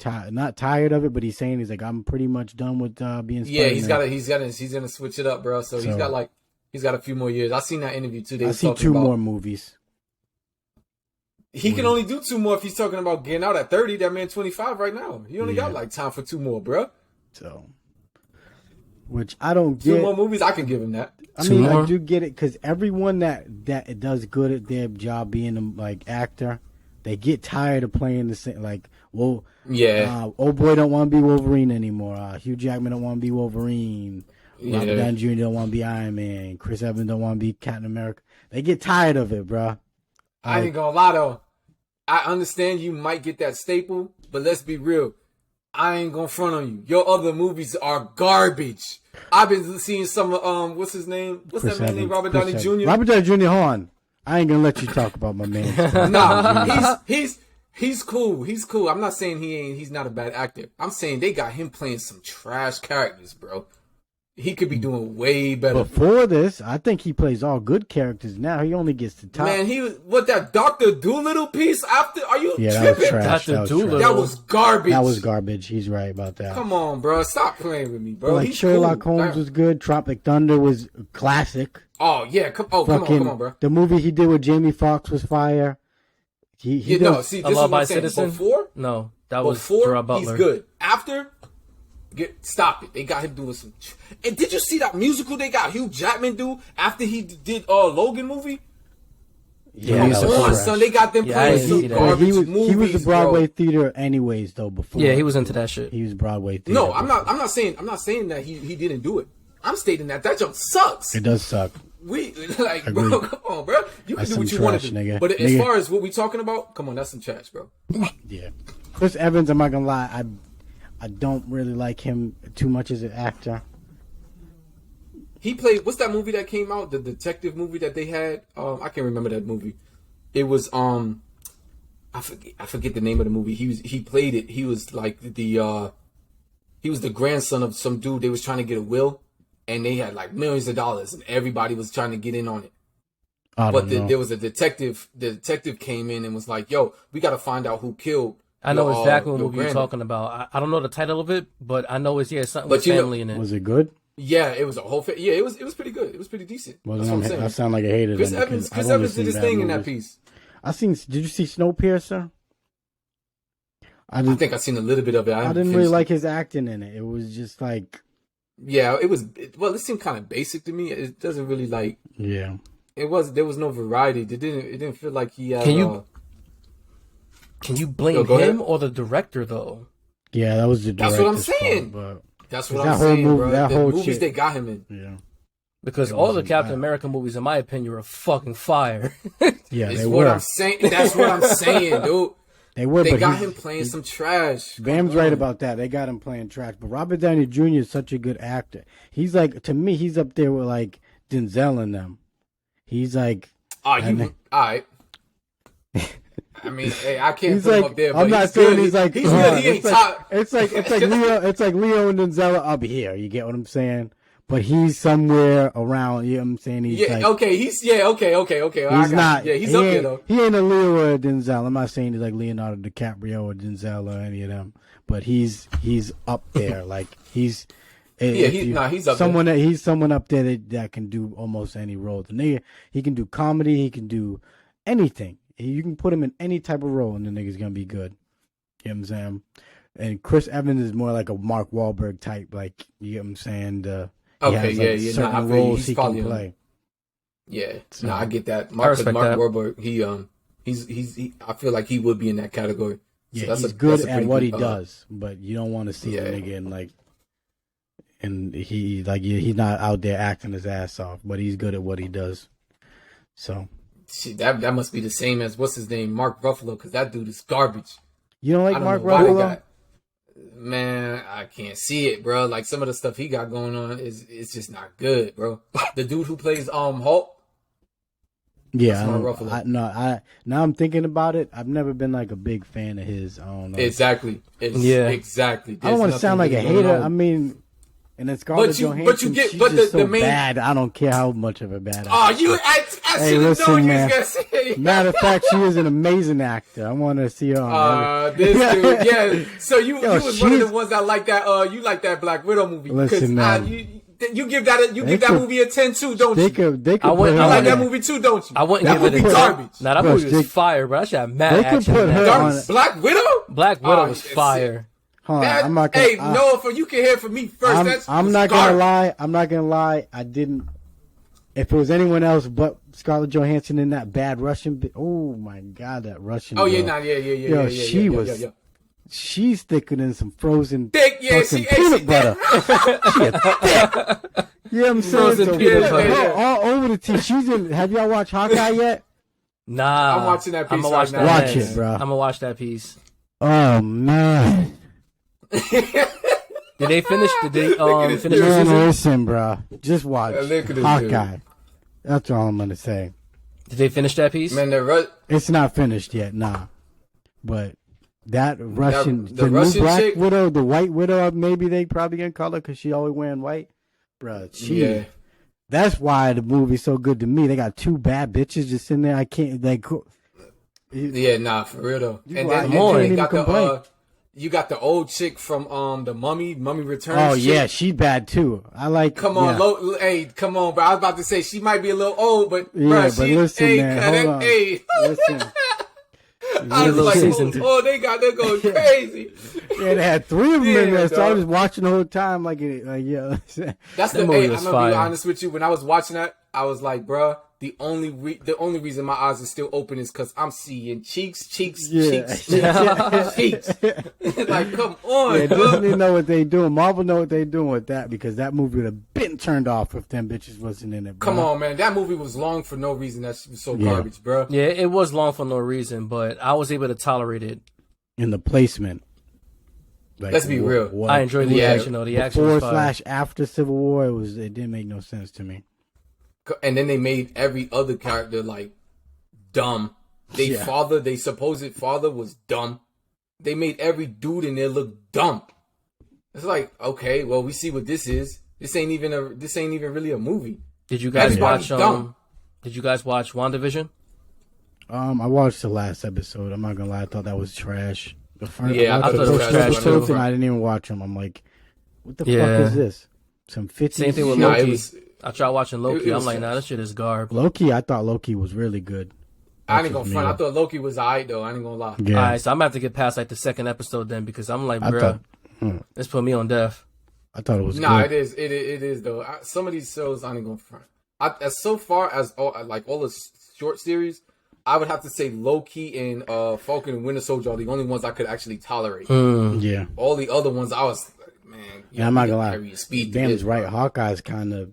not tired of it, but he's saying he's like, I'm pretty much done with being Spider-Man. Yeah, he's gonna switch it up, bro. So he's got a few more years. I seen that interview too. I see 2 more movies. He can only do 2 more if he's talking about getting out at 30. That man 25 right now. He only got like time for 2 more, bro. So, which I don't get. 2 more movies, I can give him that. I Two mean, more? I do get it because everyone that does good at their job being a like actor, they get tired of playing the same. Like, well, Yeah. old boy don't want to be Wolverine anymore. Hugh Jackman don't want to be Wolverine. Robert Yeah. Downey Jr. don't want to be Iron Man. Chris Evans don't want to be Captain America. They get tired of it, bro. I ain't gonna lie though. I understand you might get that staple, but let's be real. I ain't gonna front on you. Your other movies are garbage. I've been seeing some what's his name? What's Chris that man Evans, name? Robert Chris Downey Evans. Jr. Robert Downey Jr. Hold on. I ain't gonna let you talk about my man. Nah, he's cool. He's cool. I'm not saying he's not a bad actor. I'm saying they got him playing some trash characters, bro. He could be doing way better. Before this, I think he plays all good characters. Now he only gets the top. Man, he was what that Dr. Doolittle piece after. Are you Yeah, that was tripping? trash. Dr. That was Doolittle. trash. That was garbage. That was garbage. He's right about that. Come on, bro. Stop playing with me, bro. Like He's Sherlock cool. Holmes was good. Tropic Thunder was classic. Oh yeah, come on, come on, bro. The movie he did with Jamie Foxx was fire. He Yeah, does, no, see, A this is Law what by I'm saying. Citizen? Before, No, that was before Gerard he's Butler. good. After, stop it. They got him doing some. And did you see that musical they got Hugh Jackman do after he did Logan movie? yeah, Come that Come was on, trash. son. They got them Yeah, I playing didn't some see that. garbage he was movies, the Broadway bro. theater anyways though before. Yeah, he was into that shit. He was Broadway theater. No, I'm before. not saying that he didn't do it. I'm stating that jump sucks. It does suck. We like, Agreed. bro. Come on, bro. You can That's do what some you want trash, to do. nigga. But as Nigga. far as what we talking about, come on, that's some trash, bro. Yeah, Chris Evans. I'm not gonna lie. I don't really like him too much as an actor. He played. What's that movie that came out? The detective movie that they had. I can't remember that movie. It was I forget the name of the movie. He played it. He was like he was the grandson of some dude. They was trying to get a will, and they had like millions of dollars, and everybody was trying to get in on it. I But don't know. there was a detective. The detective came in and was like, "Yo, we got to find out who killed." I know your, exactly what your movie you're granddad." talking about. I don't know the title of it, but I know it's something But with you know- family in it. Was it good? Yeah, it was a whole. Yeah, it was pretty good. It was pretty decent. Well, That's then what I'm I saying. sound like a hater. Chris then, Evans. because Chris I've only Evans did seen his bad thing in that movies. piece. Did you see Snowpiercer? I I think I seen a little bit of it. I didn't really like his acting in it. It was just like, Yeah, it was. Well, it seemed kind of basic to me. It doesn't really like. yeah. It was. There was no variety. It didn't feel like he had. Can you blame Yo, go him ahead. or the director though? Yeah, that was the That's what I'm director's saying. fault, That's That what I'm whole saying, movie- bro. that The whole movies shit. they got him in. but yeah, Because It all the wasn't Captain bad. America movies, in my opinion, are fucking fire. yeah, Is they what were. I'm saying. That's what I'm saying, dude. They were. They but got he's- him playing some trash. Bam's Come right on. about that. They got him playing trash. But Robert Downey Jr. is such a good actor. He's like, to me, he's up there with like Denzel and them. He's like, Oh, And you all right? I mean, hey, I can't he's put him like, up there. But I'm not he's saying good. he's like, he's good. He ain't it's like, top. it's like Leo, it's like Leo and Denzel are up here. You get what I'm saying? But he's somewhere around. You know what I'm saying? He's Yeah. like, Okay. Okay. I he's got not. you. Yeah. He's he up there ain't- though. He ain't a Leo or a Denzel. I'm not saying he's like Leonardo DiCaprio or Denzel or any of them. But he's up there. Like he's. Yeah, if he's you- nah, he's up someone that he's someone up there that can do almost any role. The nigga, he can do comedy, he can do anything. You can put him in any type of role, and the nigga's gonna be good. You know what I'm saying? And Chris Evans is more like a Mark Wahlberg type. Like you know what I'm saying? He Okay, has, yeah, like, yeah, certain nah, I feel you. roles He's he probably can on- play. Yeah. So- No, I get that. I Mark respect that. Wahlberg. He's I feel like he would be in that category. So Yeah, that's he's a- good that's a at pretty what he good, does, but you don't want to see the yeah. nigga in like. And he's not out there acting his ass off, but he's good at what he does. So Shit, that must be the same as what's his name, Mark Ruffalo, because that dude is garbage. you don't like I don't Mark know why they Ruffalo? got. Man, I can't see it, bro. Like some of the stuff he got going on it's just not good, bro. The dude who plays Hulk. Yeah, That's Mark Ruffalo. now I'm thinking about it. I've never been like a big fan of his. I don't know. Exactly. Yeah. Exactly. I don't want to There's sound like nothing a really going hater. on. I mean, and it's Scarlett you- Johansson. but you get- she's but just the so main- bad. I don't care how much of a bad. Oh, actor. I Hey, should have listen, known you man. was gonna say. Matter of fact, she is an amazing actor. I want to see her on. This dude, yeah. So you Yo, was one of the she's- ones that like that. You like that Black Widow movie? Listen, man. You give that that could- movie a 10 too, don't They you? could I put wouldn't- her You I like on that there. movie too, don't you? I wouldn't that give it movie a garbage. Now that Bro, movie was they- fire, bro. I should have mad they could action. put in her that. on Garbage. Black Widow. Black Widow Oh, was it's- fire. Hold on, That, I'm not gonna. hey, Noah, for you can hear from me first. I'm That's not garbage. gonna lie. I'm not gonna lie. I didn't. if it was anyone else but Scarlett Johansson in that bad Russian, oh my God, that Russian. Oh yeah, girl. nah, yeah. Yo, she was. Yeah. She's thicker than some frozen Thick, yeah, fucking she peanut butter. She is thick. You know what I'm saying? Frozen So, peanut yeah, butter. her all over the teeth. She's in. Have y'all watched Hawkeye yet? Nah, I'm watching that piece I'ma right watch now. that Watch next. it, bro. I'm gonna watch that piece. Oh man. Did they finish? Did they this finish the dude. Man, season? listen, bro. Just watch Yeah, look at this Hawkeye. That's all I'm gonna say. Did they finish that piece? Man, the It's not finished yet, nah. But that Russian, the the new Russian Black chick? Widow, the White Widow, maybe they probably gonna call her because she always wearing white, bro. yeah. That's why the movie's so good to me. They got two bad bitches just in there. I can't like. Yeah, nah, for real though. You And right, then you can't you even got complain. you got the old chick from the Mummy Returns. Oh chick. yeah, she's bad too. I like. Come on, yeah. hey, come on, bro. I was about to say she might be a little old, but Yeah, bro, but she, listen, hey, man, cut hold it, on. hey. Listen. I was little like, seasoned. oh, they got that going crazy. Yeah, they had three of them in Yeah, there, so I was dog. just watching the whole time, like yeah. That's That the. movie Hey, I'm was gonna be fire. honest with you. When I was watching that, I was like, bro, the only reason my eyes are still open is because I'm seeing cheeks, Yeah. cheeks. Like, come on, Yeah, dog. Disney know what they doing. Marvel know what they doing with that because that movie would have been turned off if them bitches wasn't in it. Bro. Come on, man. That movie was long for no reason. That shit was so Yeah. garbage, bro. Yeah, it was long for no reason, but I was able to tolerate it. In the placement. Like, Let's be real. what- I enjoyed the Yeah. action though. The action was Before fire. / after Civil War, it didn't make no sense to me. And then they made every other character like dumb. They supposed father was dumb. They made every dude in there look dumb. It's like, okay, well, we see what this is. This ain't even really a movie. Did you guys Everybody's watch? dumb. Did you guys watch WandaVision? I watched the last episode. I'm not gonna lie, I thought that was trash. The first, Yeah, I watched thought the it was first trash, episode too. and I didn't even watch them. I'm like, what the Yeah. fuck is this? Some 50s Same thing with shit? Nah, Loki. it was- I tried watching Loki. it was I'm like, nah, trash. this shit is garb. Loki. I thought Loki was really good. I ain't That's gonna just front. me. I thought Loki was alright though. I ain't gonna lie. Yeah, All right, so I'm gonna have to get past like the second episode then because I'm like, I bruh, thought this put me on death. I thought it was Nah, good. it is. It is though. Some of these shows I ain't gonna front. As so far as all the short series, I would have to say Loki and Falcon and Winter Soldier are the only ones I could actually tolerate. Yeah. All the other ones, I was like, man. Yeah, I'm not gonna lie. carry your speed to Dan's this, right. bro. Hawkeye's kind of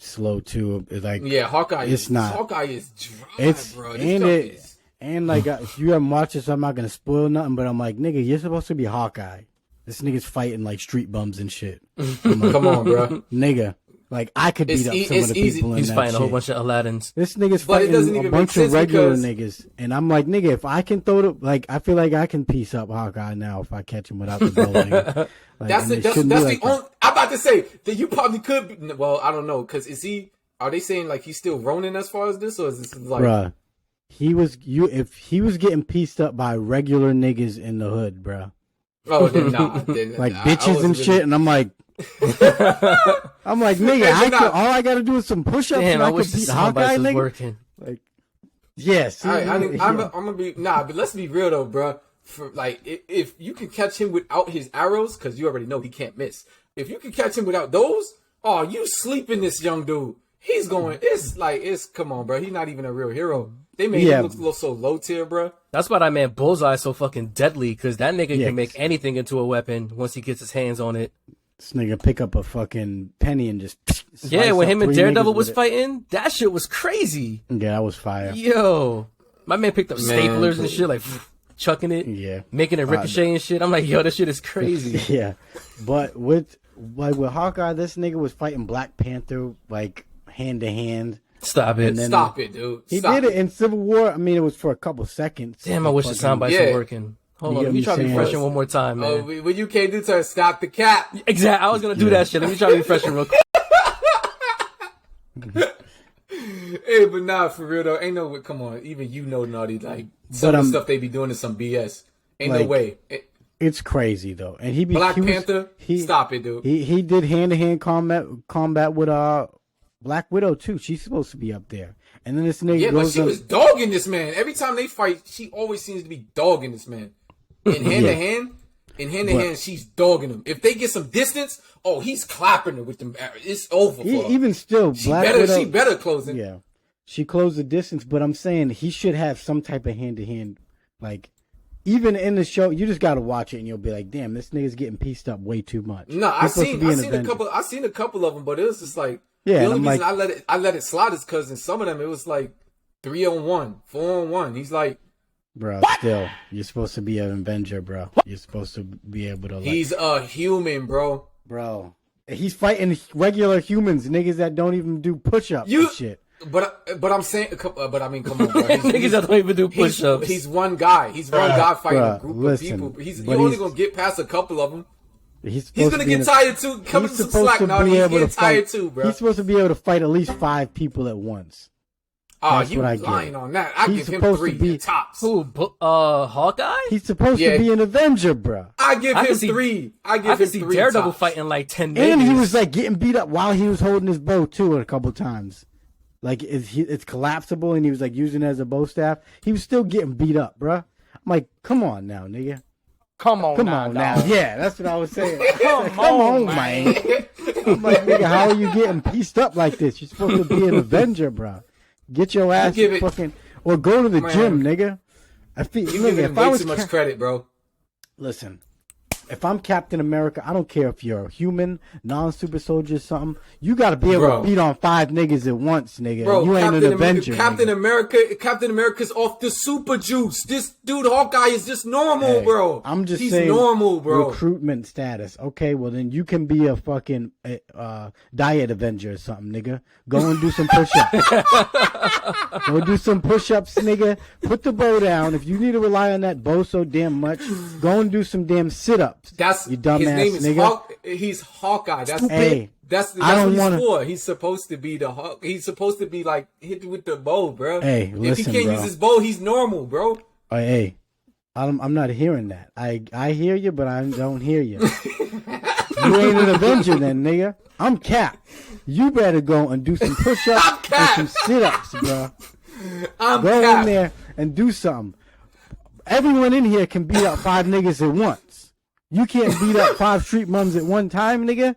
slow too. It's like Yeah, Hawkeye. It's not. Hawkeye is dry, it's bro. This and stuff it is. and like if you haven't watched it, so I'm not gonna spoil nothing. But I'm like, nigga, you're supposed to be Hawkeye. This nigga's fighting like street bums and shit. I'm like, Come on, bro. nigga, like I could beat It's up e- some it's of the easy. people in He's that fighting a whole shit. bunch of Aladdins. This nigga's But it fighting doesn't a even bunch make of sense regular because- niggas, and I'm like, nigga, if I can throw the like, I feel like I can piece up Hawkeye now if I catch him without the bow. Nigga. Like, That's and it. it That's shouldn't be the like that. only. I'm about to say that you probably could. Be, well, I don't know because is he? Are they saying like he's still Ronin as far as this, or is this like? Bruh, if he was getting pieced up by regular niggas in the hood, bruh. Oh, then nah. Then, Like I bitches wasn't and really- shit, and I'm like, nigga, Hey, but nah. all I gotta do is some push-ups, Damn, and I I wish could the beat sound Hawkeye, bites was nigga. working. Like, yes, I'm gonna be nah, but let's be real though, bro. For like, if you can catch him without his arrows, because you already know he can't miss. If you can catch him without those, oh, you sleeping this young dude. He's going. It's come on, bro. He's not even a real hero. They made Yeah. him look so low tier, bro. That's why that man Bullseye is so fucking deadly because that nigga Yeah. can make anything into a weapon once he gets his hands on it. This nigga pick up a fucking penny and just Yeah, slice when up him and three Daredevil niggas was with it. fighting, that shit was crazy. Yeah, that was fire. Yo, my man picked up Man, staplers and dude. shit, like chucking it, Yeah. making it ricochet and shit. I'm like, yo, this shit is crazy. Yeah, but with Hawkeye, this nigga was fighting Black Panther like hand to hand. Stop it. And then- Stop it, dude. He Stop did it in Civil War. I mean, it was for a couple seconds. Damn, I wish the sound bites Yeah. were working. Hold You on, get let me what try I'm saying? refreshing one more time, Oh, man. what you can't do to stop the cap. Exactly, I was gonna do that shit. Let me try refreshing real quick. Hey, but nah, for real though, ain't no. Come on, even you know, Naughty. Like some But, of the stuff they be doing is some BS. Ain't no like, way. It's crazy though, and Black he was- Panther, stop it, dude. He did hand to hand combat with Black Widow too. She's supposed to be up there, and then this nigga Yeah, but goes she up- was dogging this man. Every time they fight, she always seems to be dogging this man. In hand to hand, in hand to hand, she's dogging him. If they get some distance, oh, he's clapping her with them. It's over for her. Even still, She better closing. Yeah, she closed the distance, but I'm saying he should have some type of hand to hand, like. Even in the show, you just gotta watch it and you'll be like, "Damn, this nigga's getting pieced up way too much." No, I seen a couple of them, but it was just like yeah. The only reason I let it slide is because in some of them it was like 3-on-1, 4-on-1. He's like, bro, still, you're supposed to be an Avenger, bro. You're supposed to be able to. Like, he's a human, bro. He's fighting regular humans, niggas that don't even do push-ups and shit. But I'm saying, but I mean, come on, bro. Niggas that don't even do push-ups. He's one guy. He's one guy fighting a group of people. You're only gonna get past a couple of them. He's gonna get tired too. Coming to some slack now. He's getting tired too, bro. He's supposed to be able to fight at least 5 people at once. Oh, you lying on that? I give him 3 tops. Who? Hawkeye? He's supposed to be an Avenger, bro. I give him 3. I give him 3. Daredevil fighting like 10 niggas. And he was like getting beat up while he was holding his bow too a couple times. Like it's collapsible, and he was like using it as a bow staff. He was still getting beat up, bruh. I'm like, come on now, nigga. Come on now. Yeah, that's what I was saying. Come on, man. I'm like, nigga, how are you getting pieced up like this? You're supposed to be an Avenger, bruh. Get your ass fucking or go to the gym, nigga. I feel you giving him way too much credit, bro. Listen. If I'm Captain America, I don't care if you're a human, non-super soldier, or something. You got to be able to beat on 5 niggas at once, nigga. Bro, you ain't an Avenger. Captain America's off the super juice. This dude, Hawkeye, is just normal, bro. I'm just He's saying, normal, bro. Recruitment status. Okay, well then you can be a fucking diet Avenger or something, nigga. Go and do some push-ups. Go do some push-ups, nigga. Put the bow down. If you need to rely on that bow so damn much, go and do some damn sit-ups. That's you dumbass his name is nigga. He's Hawkeye. That's that's what he's for. He's supposed to be the Hawk. He's supposed to be like hit with the bow, bro. Hey, listen, if he can't use his bow, he's normal, bro. Hey, I'm not hearing that. I hear you, but I don't hear you. You ain't an Avenger then, nigga. I'm Cap. You better go and do some push-ups and some sit-ups, bro. Go in there and do something. Everyone in here can beat up 5 niggas at once. You can't beat up 5 street mums at one time, nigga.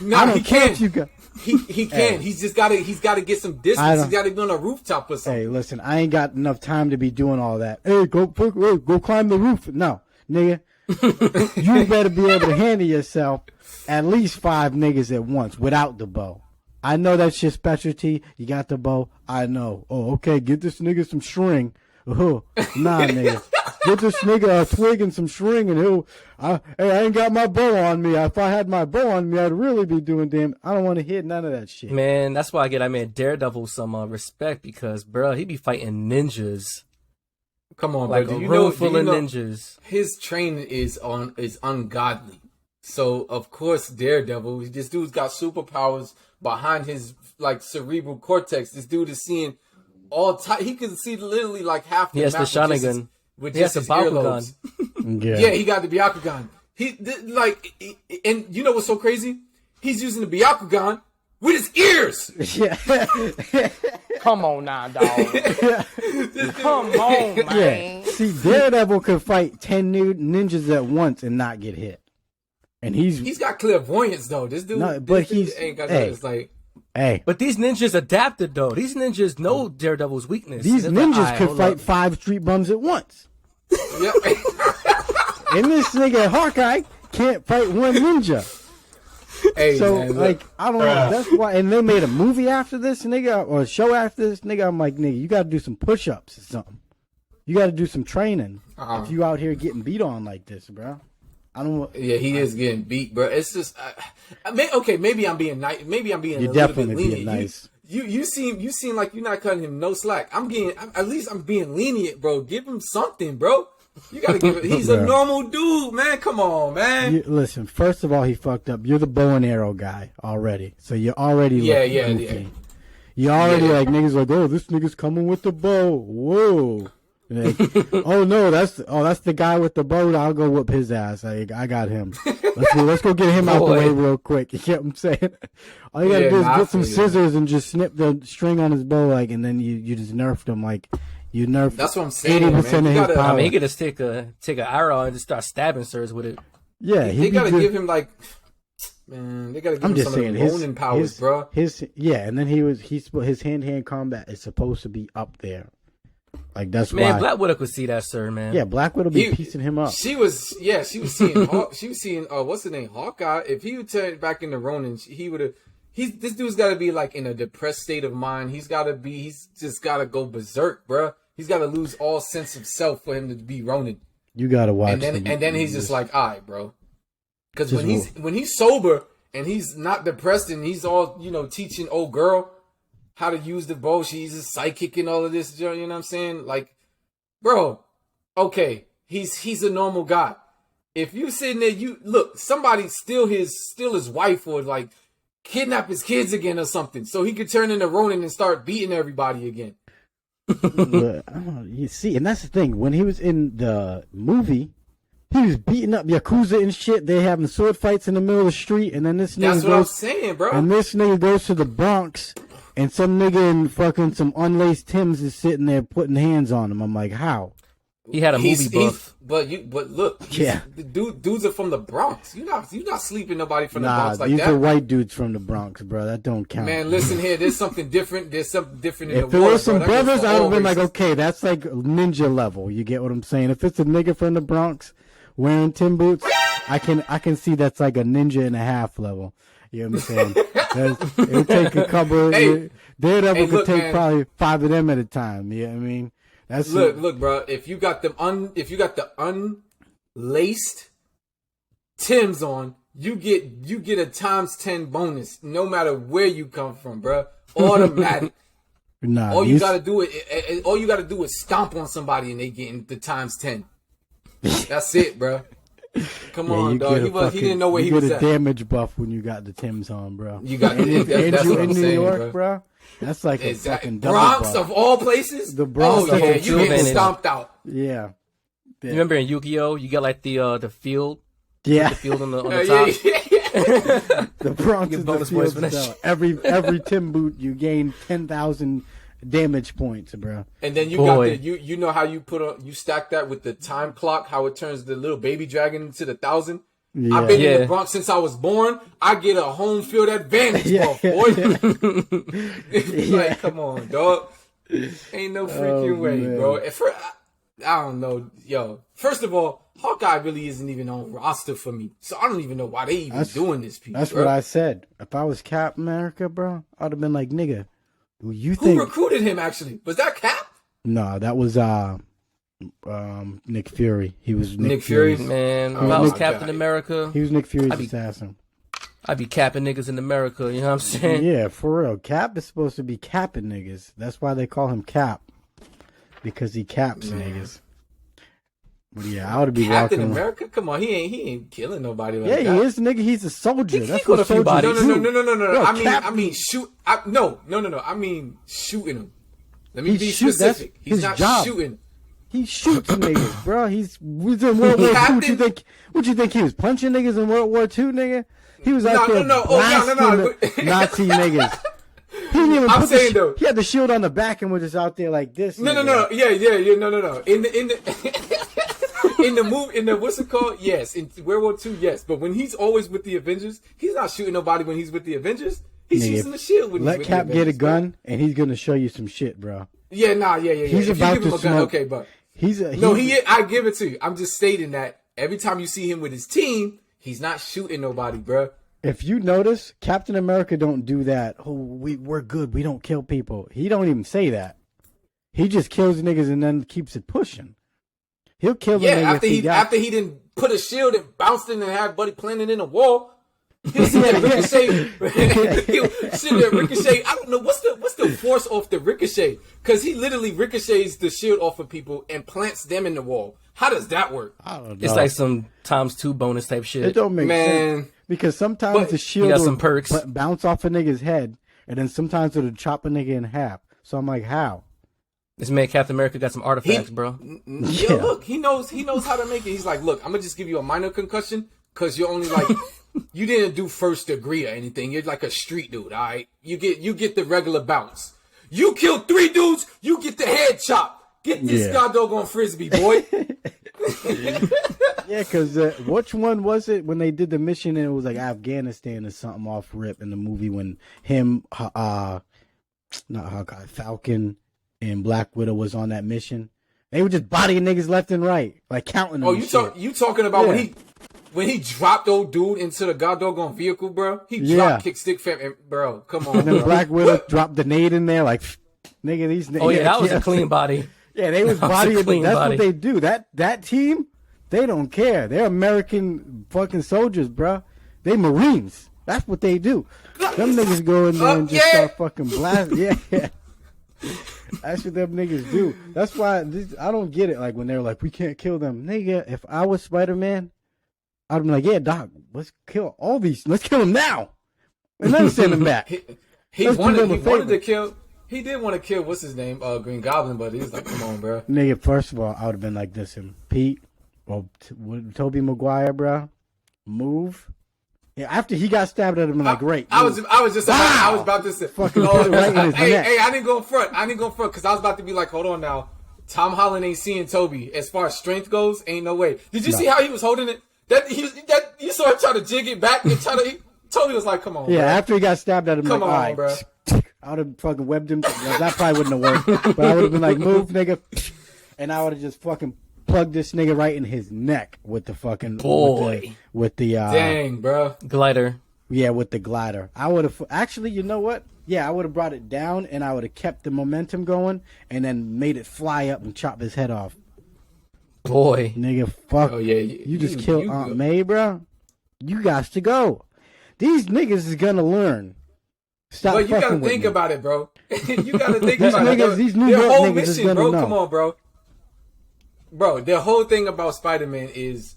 No, I don't he care can't. if you got. He can. He's just gotta get some distance. He's gotta be on a rooftop or something. Hey, listen, I ain't got enough time to be doing all that. Hey, go climb the roof. No, nigga. You better be able to handle yourself at least 5 niggas at once without the bow. I know that's your specialty. You got the bow. I know. Oh, okay. Get this nigga some string. Nah, nigga. Get this nigga a twig and some string, and hey, I ain't got my bow on me. If I had my bow on me, I'd really be doing damn. I don't want to hit none of that shit. Man, that's why I made Daredevil some respect because, bro, he be fighting ninjas. Come on, like bro. a room full of ninjas. His training is ungodly. So of course, Daredevil. This dude's got superpowers behind his like cerebral cortex. This dude is seeing he can see literally like half the map. He has the Sharingan. With just his earlobes. Yeah, he got the Byakugan. And you know what's so crazy? He's using the Byakugan with his ears. Yeah. Come on now, dog. Come on, man. Yeah. See, Daredevil could fight 10 ninjas at once and not get hit. And he's got clairvoyance though. This dude, ain't got that. It's like. Hey. But these ninjas adapted though. These ninjas know Daredevil's weakness. These ninjas could fight 5 street bums at once. Yep. And this nigga Hawkeye can't fight 1 ninja. Hey, so man, like I don't know. That's why. And they made a movie after this nigga or a show after this nigga. I'm like, nigga, you got to do some push-ups or something. You got to do some training if you out here getting beat on like this, bro. I don't. Yeah, he is getting beat, bro. It's just, maybe I'm being nice. Maybe I'm being You're a little definitely bit lenient. Being nice. You seem like you're not cutting him no slack. At least I'm being lenient, bro. Give him something, bro. You gotta give it. He's a normal dude, man. Come on, man. Listen, first of all, he fucked up. You're the bow and arrow guy already, so you're already goofy. Yeah. You already like niggas like, oh, this nigga's coming with the bow. Whoa. Like, oh no, that's the guy with the boat. I'll go whoop his ass. I got him. Let's go get him out the way real quick. You get what I'm saying? All you gotta do is get some scissors and just snip the string on his bow, like, and then you just nerfed him. Like, You nerf That's what I'm saying, 80% man. of You his gotta- power. I mean, he could just take an arrow and just start stabbing sirs with it. Yeah, They gotta give him like, man. They gotta give I'm him just some saying of the Ronin powers, bro. His and then his hand combat is supposed to be up there. Like that's Man, why. Black Widow could see that, sir, man. Yeah, Black Widow be He- piecing him up. She was seeing, what's the name, Hawkeye. If he would turn back into Ronin, he would have. This dude's got to be like in a depressed state of mind. He's just got to go berserk, bruh. He's got to lose all sense of self for him to be Ronin. You gotta watch. And then he's just like, all right, bro. Because Just when he's sober and he's not depressed and he's all teaching old girl how to use the bow, she's a psychic and all of this. You know what I'm saying? Like, bro, okay, he's a normal guy. If you sitting there, you look, somebody steal his wife or like kidnap his kids again or something, so he could turn into Ronin and start beating everybody again. But, you see, and that's the thing. When he was in the movie, he was beating up Yakuza and shit. They having sword fights in the middle of the street, and then this nigga That's what I'm goes, saying, bro. and this nigga goes to the Bronx, and some nigga in fucking some unlaced Timbs is sitting there putting hands on him. I'm like, how? He had a movie buff. But look, Yeah. the dudes are from the Bronx. You're not sleeping nobody from the Nah, Bronx like these that. are white dudes from the Bronx, bro. That don't count. Man, listen here. There's something different. There's something different in If the it war. was some bro. That goes brothers, for I would all have been like, races. okay, that's like ninja level. You get what I'm saying? If it's a nigga from the Bronx wearing Tim boots, I can see that's like a ninja and a half level. You know what I'm saying? It would take a couple. Hey, Daredevil hey, could look, take man. probably 5 of them at a time. You know what I mean? That's Look, bro. If you got the unlaced Timbs on, you get a ×10 bonus no matter where you come from, bro. Automatic. nah. all you gotta do is stomp on somebody and they getting the ×10. That's it, bro. Come on, you dog. get He didn't know where he you was get a at. damage buff when you got the Timbs on, bro. You got And that's you what in I'm New saying, York, bro. That's like a Exactly. fucking double Bronx buff. of all places. The Bronx Oh of yeah, all you getting places. stomped out. Yeah. You remember in Yu-Gi-Oh, you get like the field, Yeah. the field on the Yeah, top. yeah. The Bronx You is get the bonus field points for that cell. shit. Every Tim boot you gain 10,000 damage points, bro. And then you Boy. got you know how you you stack that with the time clock, how it turns the little baby dragon into the 1,000. Yeah. I've been in Yeah. the Bronx since I was born. I get a home field advantage, Yeah. buff, boy. Like, come on, dog. Ain't no freaking way, man. bro. I don't know, yo. First of all, Hawkeye really isn't even on roster for me, so I don't even know why they even doing this piece. That's bro. what I said. If I was Cap America, bro, I'd have been like, nigga, you Who think? recruited him? Actually, was that Cap? No, that was Nick Fury. He was Nick Fury? Fury's- Man, Oh if I was my Captain God. America, He was Nick Fury's I'd be- assassin. I'd be capping niggas in America. You know what I'm saying? Yeah, for real. Cap is supposed to be capping niggas. That's why they call him Cap, because he caps niggas. But yeah, I would be Captain walking. America? Come on, he ain't killing nobody like Yeah, that. he is, nigga. He's a soldier. He That's killed what a few soldiers bodies. No, do. no. Yo, I mean, shoot. No. I mean, shooting him. Let me He be shoot- specific. that's He's his not job. shooting. He shoots niggas, bro. He was in World War II. Captain- What you think he was punching niggas in World War II, nigga? He was out there no. Oh, no, blasting the Nazi niggas. He didn't even I'm put saying, the, though. He had the shield on the back and was just out there like this. No. nigga. Yeah. No. In the what's it called? Yes. In World War II, yes. But when he's always with the Avengers, he's not shooting nobody when he's with the Avengers. He's Nigga, using the shield when he's Let with Cap the get a Avengers, bro. gun and he's gonna show you some shit, bro. Yeah, yeah. He's If about you give him to a gun, smoke. okay, but No, I give it to you. I'm just stating that every time you see him with his team, he's not shooting nobody, bro. If you notice, Captain America don't do that. Oh, we're good. We don't kill people. He don't even say that. He just kills niggas and then keeps it pushing. He'll kill the Yeah, nigga after he didn't put a shield and bounced in and had Buddy planted in a wall. He'll sit there ricochet. He'll sit there ricochet. I don't know what's the force off the ricochet, because he literally ricochets the shield off of people and plants them in the wall. How does that work? I don't know. It's like some ×2 bonus type it shit. don't make Man. sense because sometimes But the shield he got will some perks. bounce off a nigga's head, and then sometimes it'll chop a nigga in half. So I'm like, how? This man Captain America got some artifacts, bro. Yeah, look, he knows how to make it. He's like, look, I'm gonna just give you a minor concussion because you're only like you didn't do first degree or anything. You're like a street dude, all right? You get the regular bounce. You kill 3 dudes, you get the head chop. Get this Yeah. god doggone frisbee, boy. Yeah, because which one was it when they did the mission and it was like Afghanistan or something off rip in the movie when him, not Hawkeye, Falcon and Black Widow was on that mission? They were just bodying niggas left and right, like counting them. Oh, and shit. you talking about Yeah. when he dropped old dude into the god doggone vehicle, bro? He Yeah. dropped kick stick fam, bro. Come on, And then bro. Black Widow dropped the nade in there, like, nigga, these niggas. Oh yeah, that was a clean body. Yeah, they was That was a bodying. clean That's body. what they do. That team, they don't care. They're American fucking soldiers, bro. They Marines. That's what they do. Them niggas go in there and just Yeah. start fucking blasting. Yeah. That's what them niggas do. That's why I don't get it. Like when they're like, we can't kill them, nigga. If I was Spider-Man, I'd be like, yeah, Doc, let's kill all these. Let's kill them now, and then send them back. He Let's do wanted them a favor. to kill. He did want to kill what's his name, Green Goblin, but he's like, come on, bro. Nigga, first of all, I would have been like this, and Pete or Toby Maguire, bro, move. Yeah, after he got stabbed, I'd have been like, great. I was just Wow. I was about to say, Fucking put it right in his hey, neck. hey, I didn't go in front because I was about to be like, hold on now, Tom Holland ain't seeing Toby as far as strength goes. Ain't no way. Did you see how he was holding it? That you saw him try to jig it back and Toby was like, come on, Yeah, bro. after he got stabbed, I'd have been Come like, on, all right, bro. I would have fucking webbed him. Well, that probably wouldn't have worked, but I would have been like, move, nigga, and I would have just fucking plugged this nigga right in his neck with the fucking Boy. with the Dang, bro. Glider. yeah, with the glider. I would have actually, you know what? Yeah, I would have brought it down and I would have kept the momentum going and then made it fly up and chop his head off. Boy. Nigga, fuck. Oh, yeah, You just killed Aunt May, bro. You got to go. These niggas is gonna learn. Stop But you fucking gotta with think me. about it, bro. You gotta think These about niggas- it. these New Their York whole niggas is mission, gonna bro. know. Come on, bro. Bro, the whole thing about Spider-Man is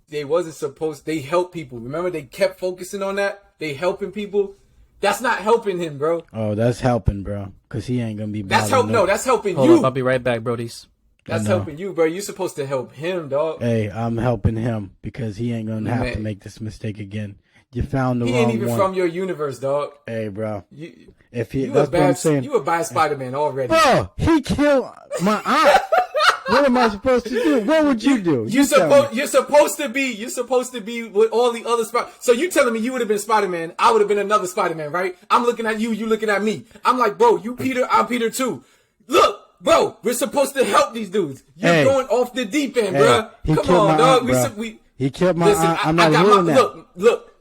they wasn't supposed. They help people. Remember, they kept focusing on that. They helping people. That's not helping him, bro. Oh, that's helping, bro. Cause he ain't gonna be. That's bothering help. No, that's helping Hold you. up, I'll be right back, Brodies. That's I know. helping you, bro. You're supposed to help him, dog. Hey, I'm helping him because he ain't gonna have Man. to make this mistake again. You found the He wrong ain't even one. from your universe, dog. Hey, bro. You, If he, you a that's what I'm bad. saying. You a bad Spider-Man already. Bro, he killed my aunt. What am I supposed to do? What would you do? You're tell me. supposed to be with all the other Spider. So you telling me you would have been Spider-Man? I would have been another Spider-Man, right? I'm looking at you. You looking at me. I'm like, bro, you Peter. I'm Peter too. Look, bro, we're supposed to help these dudes. You're Hey. going off the deep end, Hey, bro. he Come killed on, my dog. aunt, bro. He killed my Listen, aunt. I'm not hearing that. Look.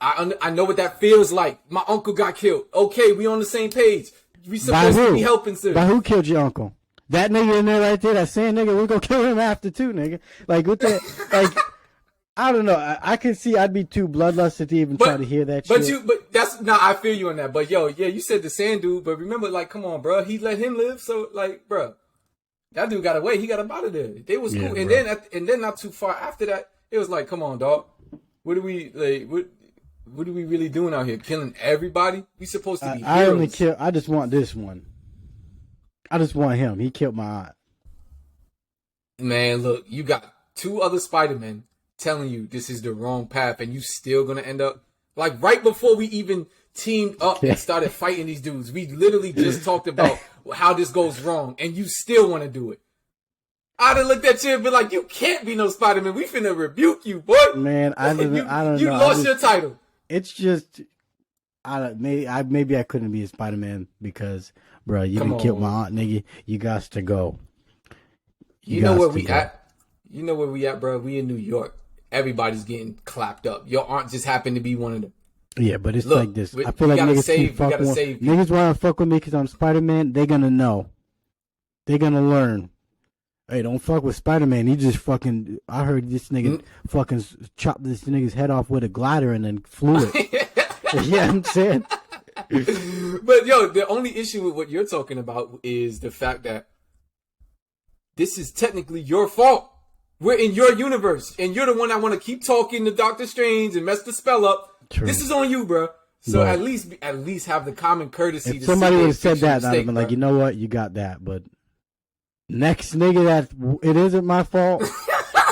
I know what that feels like. My uncle got killed. Okay, we on the same page. We By supposed to who? be helping, sir. By who killed your uncle? That nigga in there right there, that same nigga, we're gonna kill him after too, nigga. Like, what the, like, I don't know. I can see I'd be too bloodlusted to even try to hear that shit. But that's nah. I feel you on that. But yo, yeah, you said the sand dude. But remember, like, come on, bro. He let him live. So, like, bro, that dude got away. He got up out of there. They was Yeah, cool. And bro. then not too far after that, it was like, come on, dog. What are we like? What are we really doing out here? Killing everybody? We supposed to be I only heroes. kill. I just want this one. I just want him. He killed my aunt. Man, look, you got two other Spider-Men telling you this is the wrong path, and you still gonna end up like right before we even teamed up Yeah. and started fighting these dudes. We literally just talked about how this goes wrong, and you still want to do it. I'd have looked at you and been like, "You can't be no Spider-Man. We finna rebuke you, boy." Man, I don't know. You lost your title. It's just, maybe I couldn't be a Spider-Man because, bro, you Come done killed on. my aunt, nigga. You got to go. You know gots where to we go. at? You know where we at, bro? We in New York. Everybody's getting clapped up. Your aunt just happened to be one of them. Yeah, but it's Look, like this. we- I feel we like gotta niggas save- keep we fucking gotta with save- niggas want to fuck with me because I'm Spider-Man. They gonna know. They gonna learn. Hey, don't fuck with Spider-Man. He just fucking. I heard this nigga fucking chop this nigga's head off with a glider and then flew it. Yeah, I'm saying. But yo, the only issue with what you're talking about is the fact that this is technically your fault. We're in your universe, and you're the one that want to keep talking to Doctor Strange and mess the spell up. True. This is on you, bro. So Right. at least have the common courtesy. If to somebody sit there would have and said fix your that, I'd have mistake, been bro. like, you know what, you got that. But next nigga that it isn't my fault.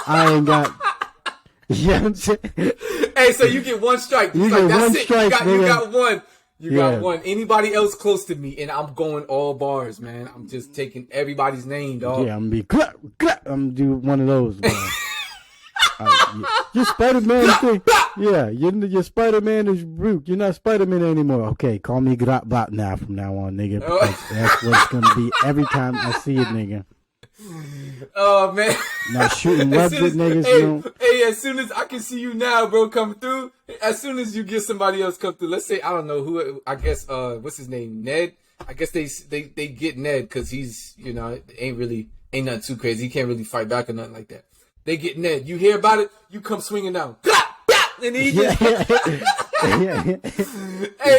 I ain't got. Yeah, I'm saying. Hey, so you get one strike. You It's get like, that's one it. strike, you nigga. got one. You got one. Anybody else close to me, and I'm going all bars, man. I'm just taking everybody's name, dog. Yeah, I'm gonna be I'm gonna do one of those. Your Spider-Man thing. Yeah, your Spider-Man is Root. You're not Spider-Man anymore. Okay, call me Grotbot now from now on, nigga. Because that's what it's gonna be every time I see it, nigga. Oh man, not shooting webs at niggas. Hey, as soon as I can see you now, bro, come through. As soon as you get somebody else come through, let's say I don't know who. I guess what's his name, Ned. I guess they get Ned because he's ain't nothing too crazy. He can't really fight back or nothing like that. They get Ned. You hear about it? You come swinging down. And he just hey,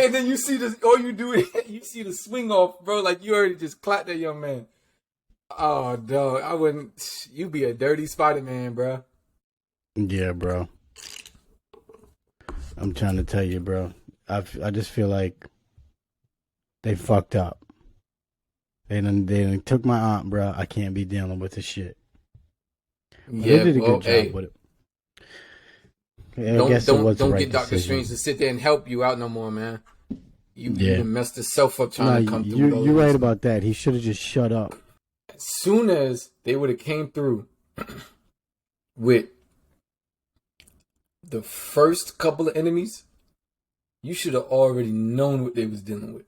and then you see this. All you do is you see the swing off, bro. Like you already just clapped that young man. Oh, dog, I wouldn't. You be a dirty Spider-Man, bro. Yeah, bro. I'm trying to tell you, bro. I just feel like they fucked up. They done took my aunt, bro. I can't be dealing with this shit. Yeah, they did a good job with it. Don't get Doctor Strange to sit there and help you out no more, man. You messed yourself up trying to come through. You're right about that. He should have just shut up. As soon as they would have came through with the first couple of enemies, you should have already known what they was dealing with.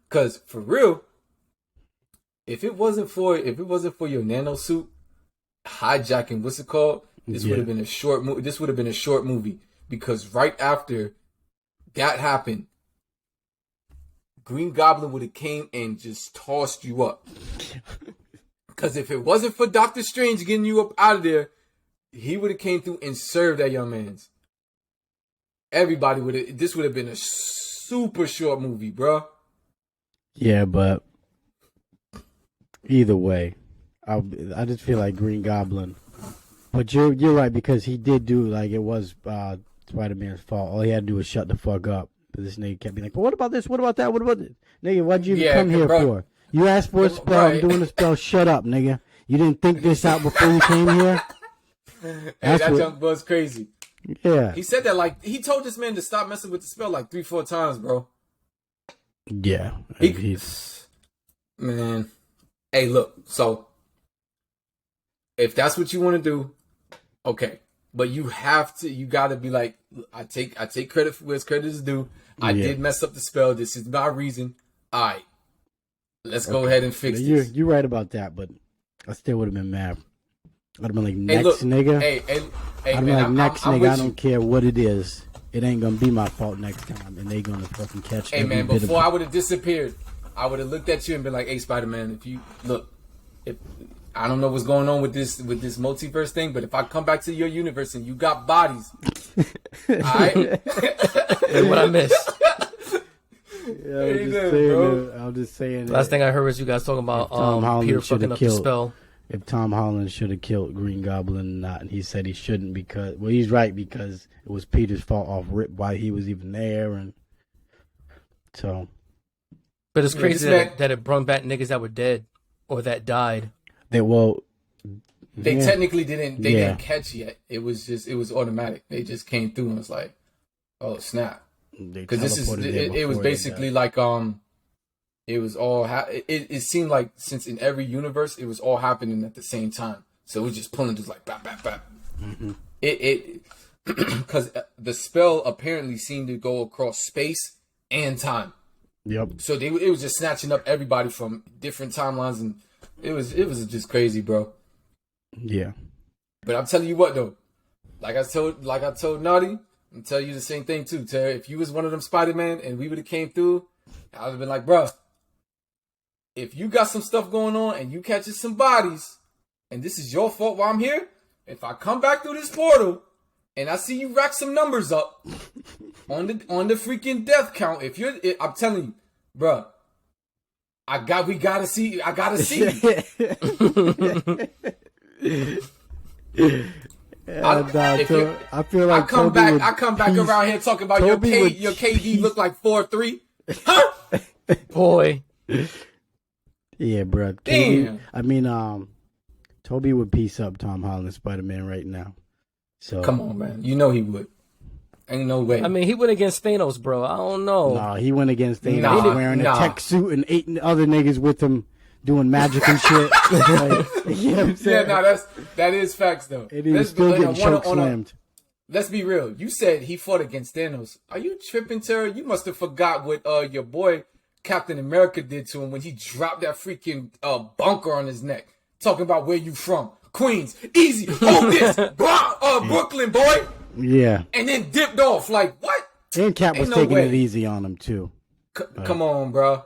Cause for real, if it wasn't for your nano suit hijacking, what's it called? This would have been a short movie. This would have been a short movie because right after that happened, Green Goblin would have came and just tossed you up. Because if it wasn't for Doctor Strange getting you up out of there, he would have came through and served that young man's. Everybody would have. This would have been a super short movie, bro. Yeah, but either way, I just feel like Green Goblin. But you're right because he did do like it was Spider-Man's fault. All he had to do was shut the fuck up. But this nigga kept being like, "But what about this? What about that? What about this? Nigga, what'd you come here for? You asked for a spell. I'm doing a spell. Shut up, nigga. You didn't think this out before you came here." Hey, that junk was crazy. Yeah, he said that like he told this man to stop messing with the spell like 3-4 times, bro. Yeah, man. Hey, look. So if that's what you want to do, okay. But you gotta be like, I take credit for where credit is due. I did mess up the spell. This is my reason. All right, let's go ahead and fix this. You're right about that, but I still would have been mad. I'd have been like, next nigga. Hey, I'd have been like, next nigga, I don't care what it is. It ain't gonna be my fault next time, and they gonna fucking catch me. Hey, man, before I would have disappeared, I would have looked at you and been like, hey, Spider-Man, if I don't know what's going on with this multiverse thing, but if I come back to your universe and you got bodies, all right? What I missed. I'm just saying. Last thing I heard was you guys talking about Peter fucking up the spell. If Tom Holland should have killed Green Goblin or not, and he said he shouldn't because, well, he's right because it was Peter's fault off rip why he was even there, and so. But it's crazy that it brought back niggas that were dead or that died. They technically didn't catch yet. It was automatic. They just came through and was like, oh snap, because it was basically like it was all it seemed like since in every universe it was all happening at the same time, so it was just pulling just like bap bap bap. Mm-hmm. It because the spell apparently seemed to go across space and time. Yep. So it was just snatching up everybody from different timelines, and it was just crazy, bro. Yeah. But I'm telling you what though, like I told Naughty, I'm telling you the same thing too, Terry. If you was one of them Spider-Man and we would have came through, I would have been like, bro, if you got some stuff going on and you catching some bodies, and this is your fault while I'm here, if I come back through this portal and I see you rack some numbers up on the freaking death count, I'm telling you, bro, I gotta see you. I feel like I come back around here talking about your KD look like 4.3, huh? Boy. Yeah, bro. Damn. I mean, Toby would piece up Tom Holland Spider-Man right now. So come on, man. You know he would. Ain't no way. I mean, he went against Thanos, bro. I don't know. No, he went against Thanos wearing nah. a tech suit and 8 other niggas with him doing magic and shit. Like, you know what I'm yeah, saying? no, that is facts though. And he was still getting choke slammed. Let's be real. You said he fought against Thanos. Are you tripping, Terry? You must have forgot what your boy Captain America did to him when he dropped that freaking bunker on his neck. Talking about where you from. Queens. Easy. Hold this. Brooklyn, boy. Yeah. And then dipped off. Like, what? And Cap was no taking way. it easy on him, too. Come on, bro.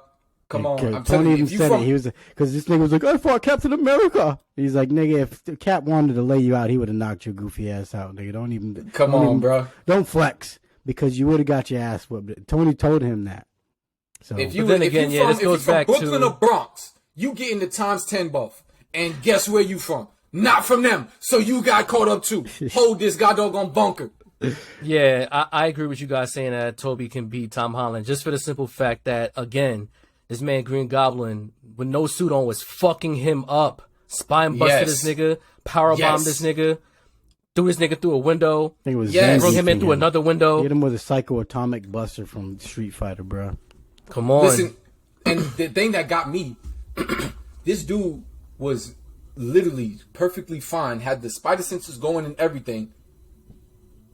Come on. I'm telling Tony you, even if you said from... it. He was, because this nigga was like, I fought Captain America. He's like, nigga, if Cap wanted to lay you out, he would have knocked your goofy ass out, nigga. Come on, bro. Don't flex, because you would have got your ass whooped. Tony told him that. So If you then if again, you yeah, from, this if you goes from back Brooklyn to- or Bronx, you get in the times 10 buff. And guess where you from? Not from them. So you got caught up too. Hold this goddamn bunker. Yeah, I agree with you guys saying that Toby can beat Tom Holland just for the simple fact that, again, this man Green Goblin with no suit on was fucking him up. Spine busted Yes. this nigga, power bombed Yes. this nigga, threw this nigga through a window, I think it was Yes. threw him in through another window. Hit him with a psycho-atomic buster from Street Fighter, bro. Come on. Listen, and the thing that got me, this dude was literally perfectly fine, had the spider senses going and everything,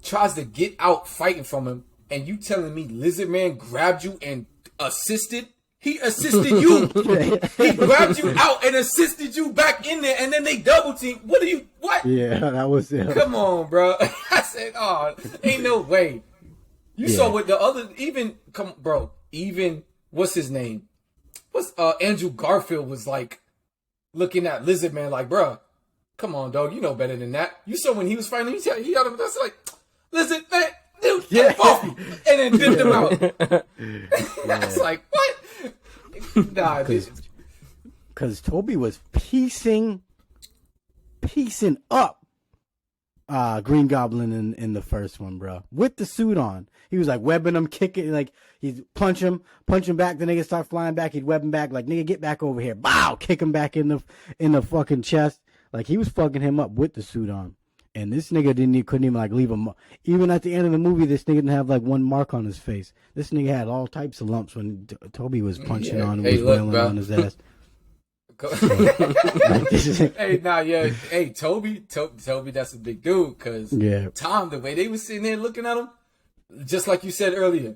tries to get out fighting from him, and you telling me Lizard Man grabbed you and assisted? He assisted you. He grabbed you out and assisted you back in there, and then they double team. What? Yeah, that was it. Come on, bro. I said, oh, ain't no way. You saw what the other, even, what's his name? Andrew Garfield was like, looking at Lizard Man like, bro, come on, dog, you know better than that. You saw when he was fighting, he had him, that's like, Lizard Man, dude, get off me, and then dipped him out. That's like, what? Nah, Because Toby was piecing up Green Goblin in the first one, bro, with the suit on. He was like webbing him, kicking, like he'd punch him back. The nigga start flying back. He'd web him back, like nigga get back over here. Bow, kick him back in the fucking chest. Like he was fucking him up with the suit on. And this nigga couldn't even like leave him. Even at the end of the movie, this nigga didn't have like one mark on his face. This nigga had all types of lumps when Toby was punching on him, was wailing on his ass. Hey, nah, yeah. Hey, Toby, that's a big dude. Cause Tom, the way they was sitting there looking at him, just like you said earlier,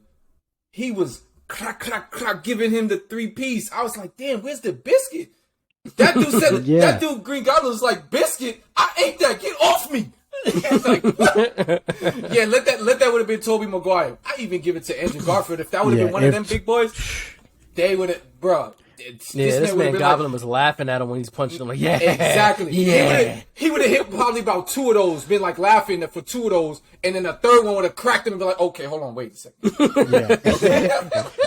he was crack, crack, crack, giving him the 3-piece. I was like, damn, where's the biscuit? That dude said, that dude Green Goblin was like, biscuit, I ate that, get off me. Like, yeah, let that would have been Tobey Maguire. I even give it to Andrew Garfield. If that would have been one of them big boys, they would have, bro. This man Goblin was laughing at him when he's punching him. Like, yeah, exactly. Yeah, he would have hit probably about 2 of those, been like laughing for 2 of those, and then the third one would have cracked him and be like, okay, hold on, wait a second.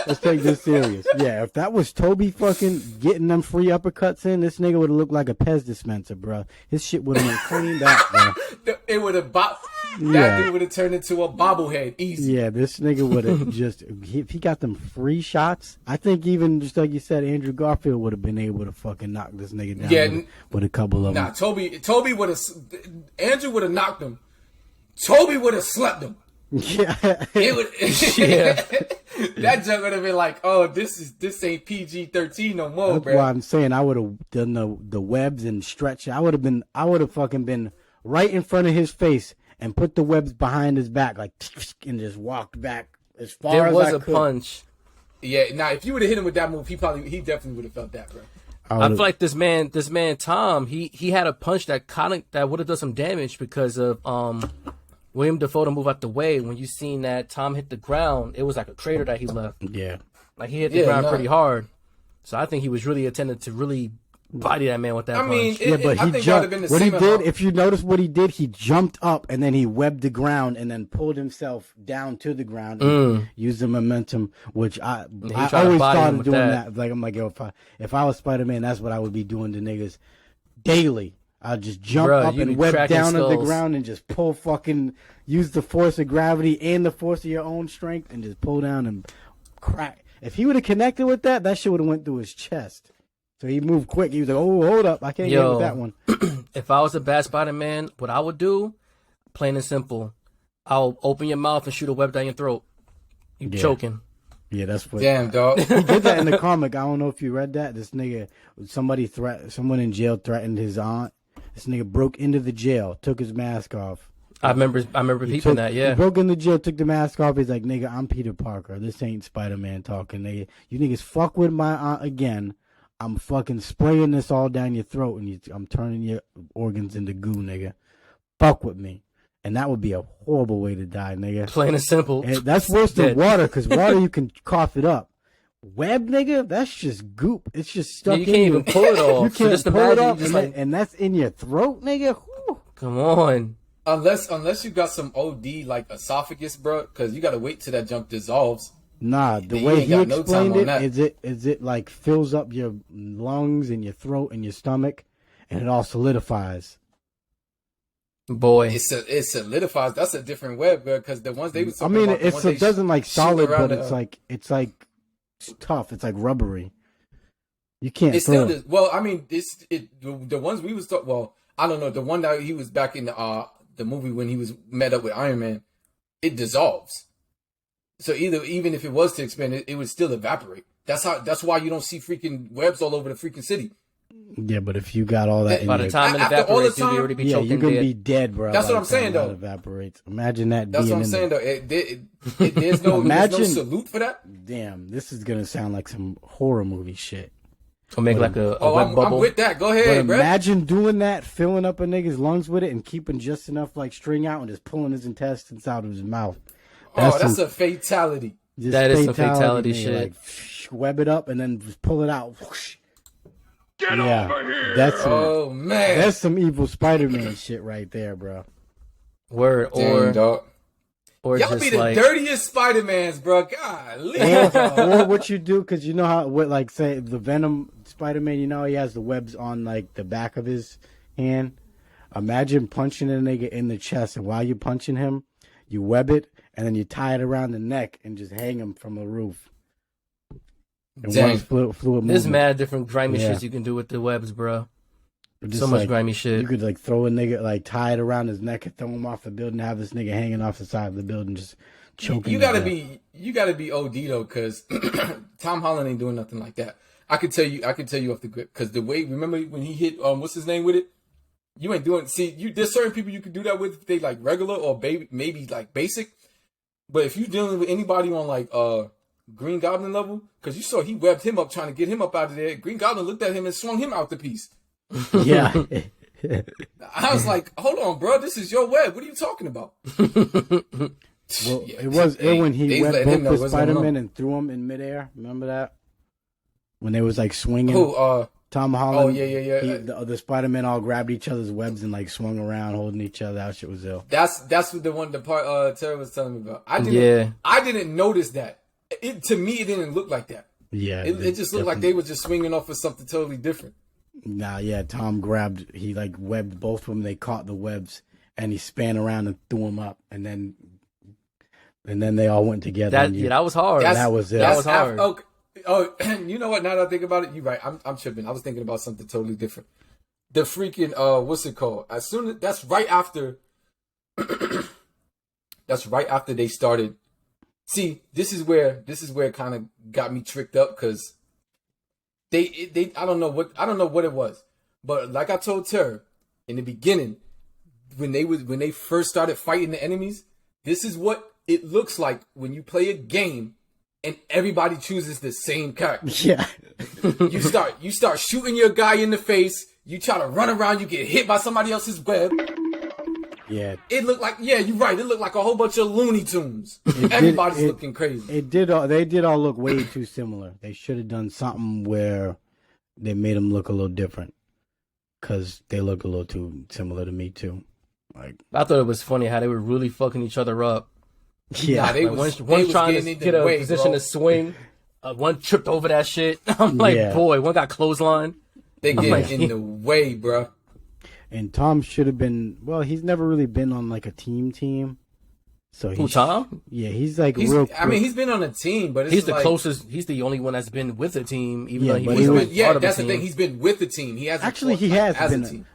Let's take this serious. Yeah, if that was Toby fucking getting them free uppercuts in, this nigga would have looked like a Pez dispenser, bro. His shit would have been cleaned up, bro. It would have that dude would have turned into a bobblehead easy. Yeah, this nigga would have just, if he got them free shots, I think even just like you said, Andrew Garfield would have been able to fucking knock this nigga down with a couple of them. Toby would have, Andrew would have knocked him. Toby would have slept him. Yeah. That junk would have been like, oh, this ain't PG-13 no more, That's bro. why I'm saying I would have done the webs and stretch. I would have fucking been right in front of his face and put the webs behind his back, like, and just walked back as far there as was I a could. Punch. Yeah, now if you would have hit him with that move, he definitely would have felt that, bro. I feel like this man Tom, he had a punch that would have done some damage because of William Dafoe to move out the way. When you seen that Tom hit the ground, it was like a crater that he left. Yeah. Like he hit the ground pretty hard. So I think he was really intended to really body that man with that punch. But he jumped. What he did, if you notice what he did, he jumped up and then he webbed the ground and then pulled himself down to the ground and used the momentum, which I always started doing that. Like I'm like, yo, if I was Spider-Man, that's what I would be doing to niggas daily. I'd just jump up and web down on the ground and just pull use the force of gravity and the force of your own strength and just pull down and crack. If he would have connected with that shit would have went through his chest. So he moved quick. He was like, oh, hold up. I can't get with that one. If I was a bad Spider-Man, what I would do, plain and simple, I'll open your mouth and shoot a web down your throat. You choking. Yeah, that's what. Damn, dog. He did that in the comic. I don't know if you read that. This nigga, someone in jail threatened his aunt. This nigga broke into the jail, took his mask off. I remember peeping that. Yeah. He broke into jail, took the mask off. He's like, nigga, I'm Peter Parker. This ain't Spider-Man talking, nigga. You niggas fuck with my aunt again. I'm fucking spraying this all down your throat, and I'm turning your organs into goo, nigga. Fuck with me. And that would be a horrible way to die, nigga. Plain and simple. And that's worse than water, because water you can cough it up. Web, nigga, that's just goop. It's just stuck in you. You can't even pull it off. You can't just pull it off, imagine, and that's in your throat, nigga. Whew. Come on. Unless you got some OD like esophagus, bro, because you gotta wait till that junk dissolves. Nah, the You way ain't he got no time explained on it, that. is it like fills up your lungs and your throat and your stomach, and it all solidifies. Boy. It solidifies. That's a different web, bro, because the ones they was I talking mean, about, the ones they doesn't like shoot solid, around but it's like tough. It's like rubbery. You can't. It's throw still it. well. I mean, the ones we was talking. Well, I don't know. The one that he was back in the movie when he was met up with Iron Man, it dissolves. So even if it was to expand, it would still evaporate. That's why you don't see freaking webs all over the freaking city. Yeah, but if you got all that, in By the your, time it After all the evaporates, you'll time- already be yeah, choking you're gonna dead. be dead, bro. That's by what I'm the time saying, that though. evaporates. Imagine that. That's being what I'm in saying, the, though. There's no Imagine- salute for that. Damn, this is gonna sound like some horror movie shit. To make like a Oh, web I'm bubble. with that. Go But ahead, bro. imagine doing that, filling up a nigga's lungs with it, and keeping just enough like string out, and just pulling his intestines out of his mouth. That's some- a fatality. Just That is some fatality nigga, shit. Like, web it up and then just pull it out. Get over here! Oh man. That's some evil Spider-Man shit right there, bro. Word. Damn, dog. Or Y'all just be the like, dirtiest Spider-Mans, bro. Golly. Or what you do, because you know how, like, say, the Venom Spider-Man, you know, he has the webs on, like, the back of his hand. Imagine punching a nigga in the chest, and while you're punching him, you web it, and then you tie it around the neck and just hang him from the roof. And Dang. one fluid movement. there's mad different grimy Yeah. shits you can do with the webs, bro. Just So much like, grimy shit. You could, like, throw a nigga, like, tie it around his neck and throw him off the building, have this nigga hanging off the side of the building, just choking. You to gotta death. you gotta be OD though, because Tom Holland ain't doing nothing like that. I can tell you off the grip, because the way, remember when he hit what's his name with it? You ain't doing. See, there's certain people you can do that with if they like regular or maybe like basic. But if you dealing with anybody on like Green Goblin level, because you saw he webbed him up trying to get him up out of there. Green Goblin looked at him and swung him out the piece. Yeah. I was like, hold on, bro, this is your web. What are you talking about? Well, Yeah, it was they- when he they webbed let him know both the what's going on. Spider-Man and threw him in midair. Remember that? When they was like swinging. Who? Tom Holland. Oh, yeah. The Spider-Man all grabbed each other's webs and like swung around, holding each other. That shit was ill. That's what the part Terry was telling me about. I didn't notice that. To me, it didn't look like that. Yeah. It just looked like they were just swinging off of something totally different. Nah, yeah. Tom grabbed. He like webbed both of them. They caught the webs and he span around and threw them up, and then they all went together. That was hard. That was it. That was hard. Oh, you know what? Now that I think about it, you're right. I'm tripping. I was thinking about something totally different. The freaking what's it called? As soon as that's right after. That's right after they started. See, this is where it kind of got me tricked up, because they I don't know what it was, but like I told Terry in the beginning, when they first started fighting the enemies, this is what it looks like when you play a game and everybody chooses the same character. Yeah. You start shooting your guy in the face. You try to run around. You get hit by somebody else's web. Yeah. It looked like, yeah, you're right. It looked like a whole bunch of Looney Tunes. Everybody's looking crazy. They did all look way too similar. They should have done something where they made them look a little different, because they look a little too similar to me too. Like, I thought it was funny how they were really fucking each other up. yeah. Nah, they Like was one trying getting to in the get a way, position bro. to swing, one tripped over that shit. I'm like, Yeah. boy, one got clothesline. They get like- in the way, bro. And Tom should have been. Well, he's never really been on like a team. So Who, Tom? Yeah, he's like He's, real. I mean, he's been on a team, but it's He's the like, closest. He's the only one that's been with the team, even Yeah, though he but was he was- part yeah, of the that's the team. thing. He's been with the team. He hasn't Actually, fought, he like, has as a been. team.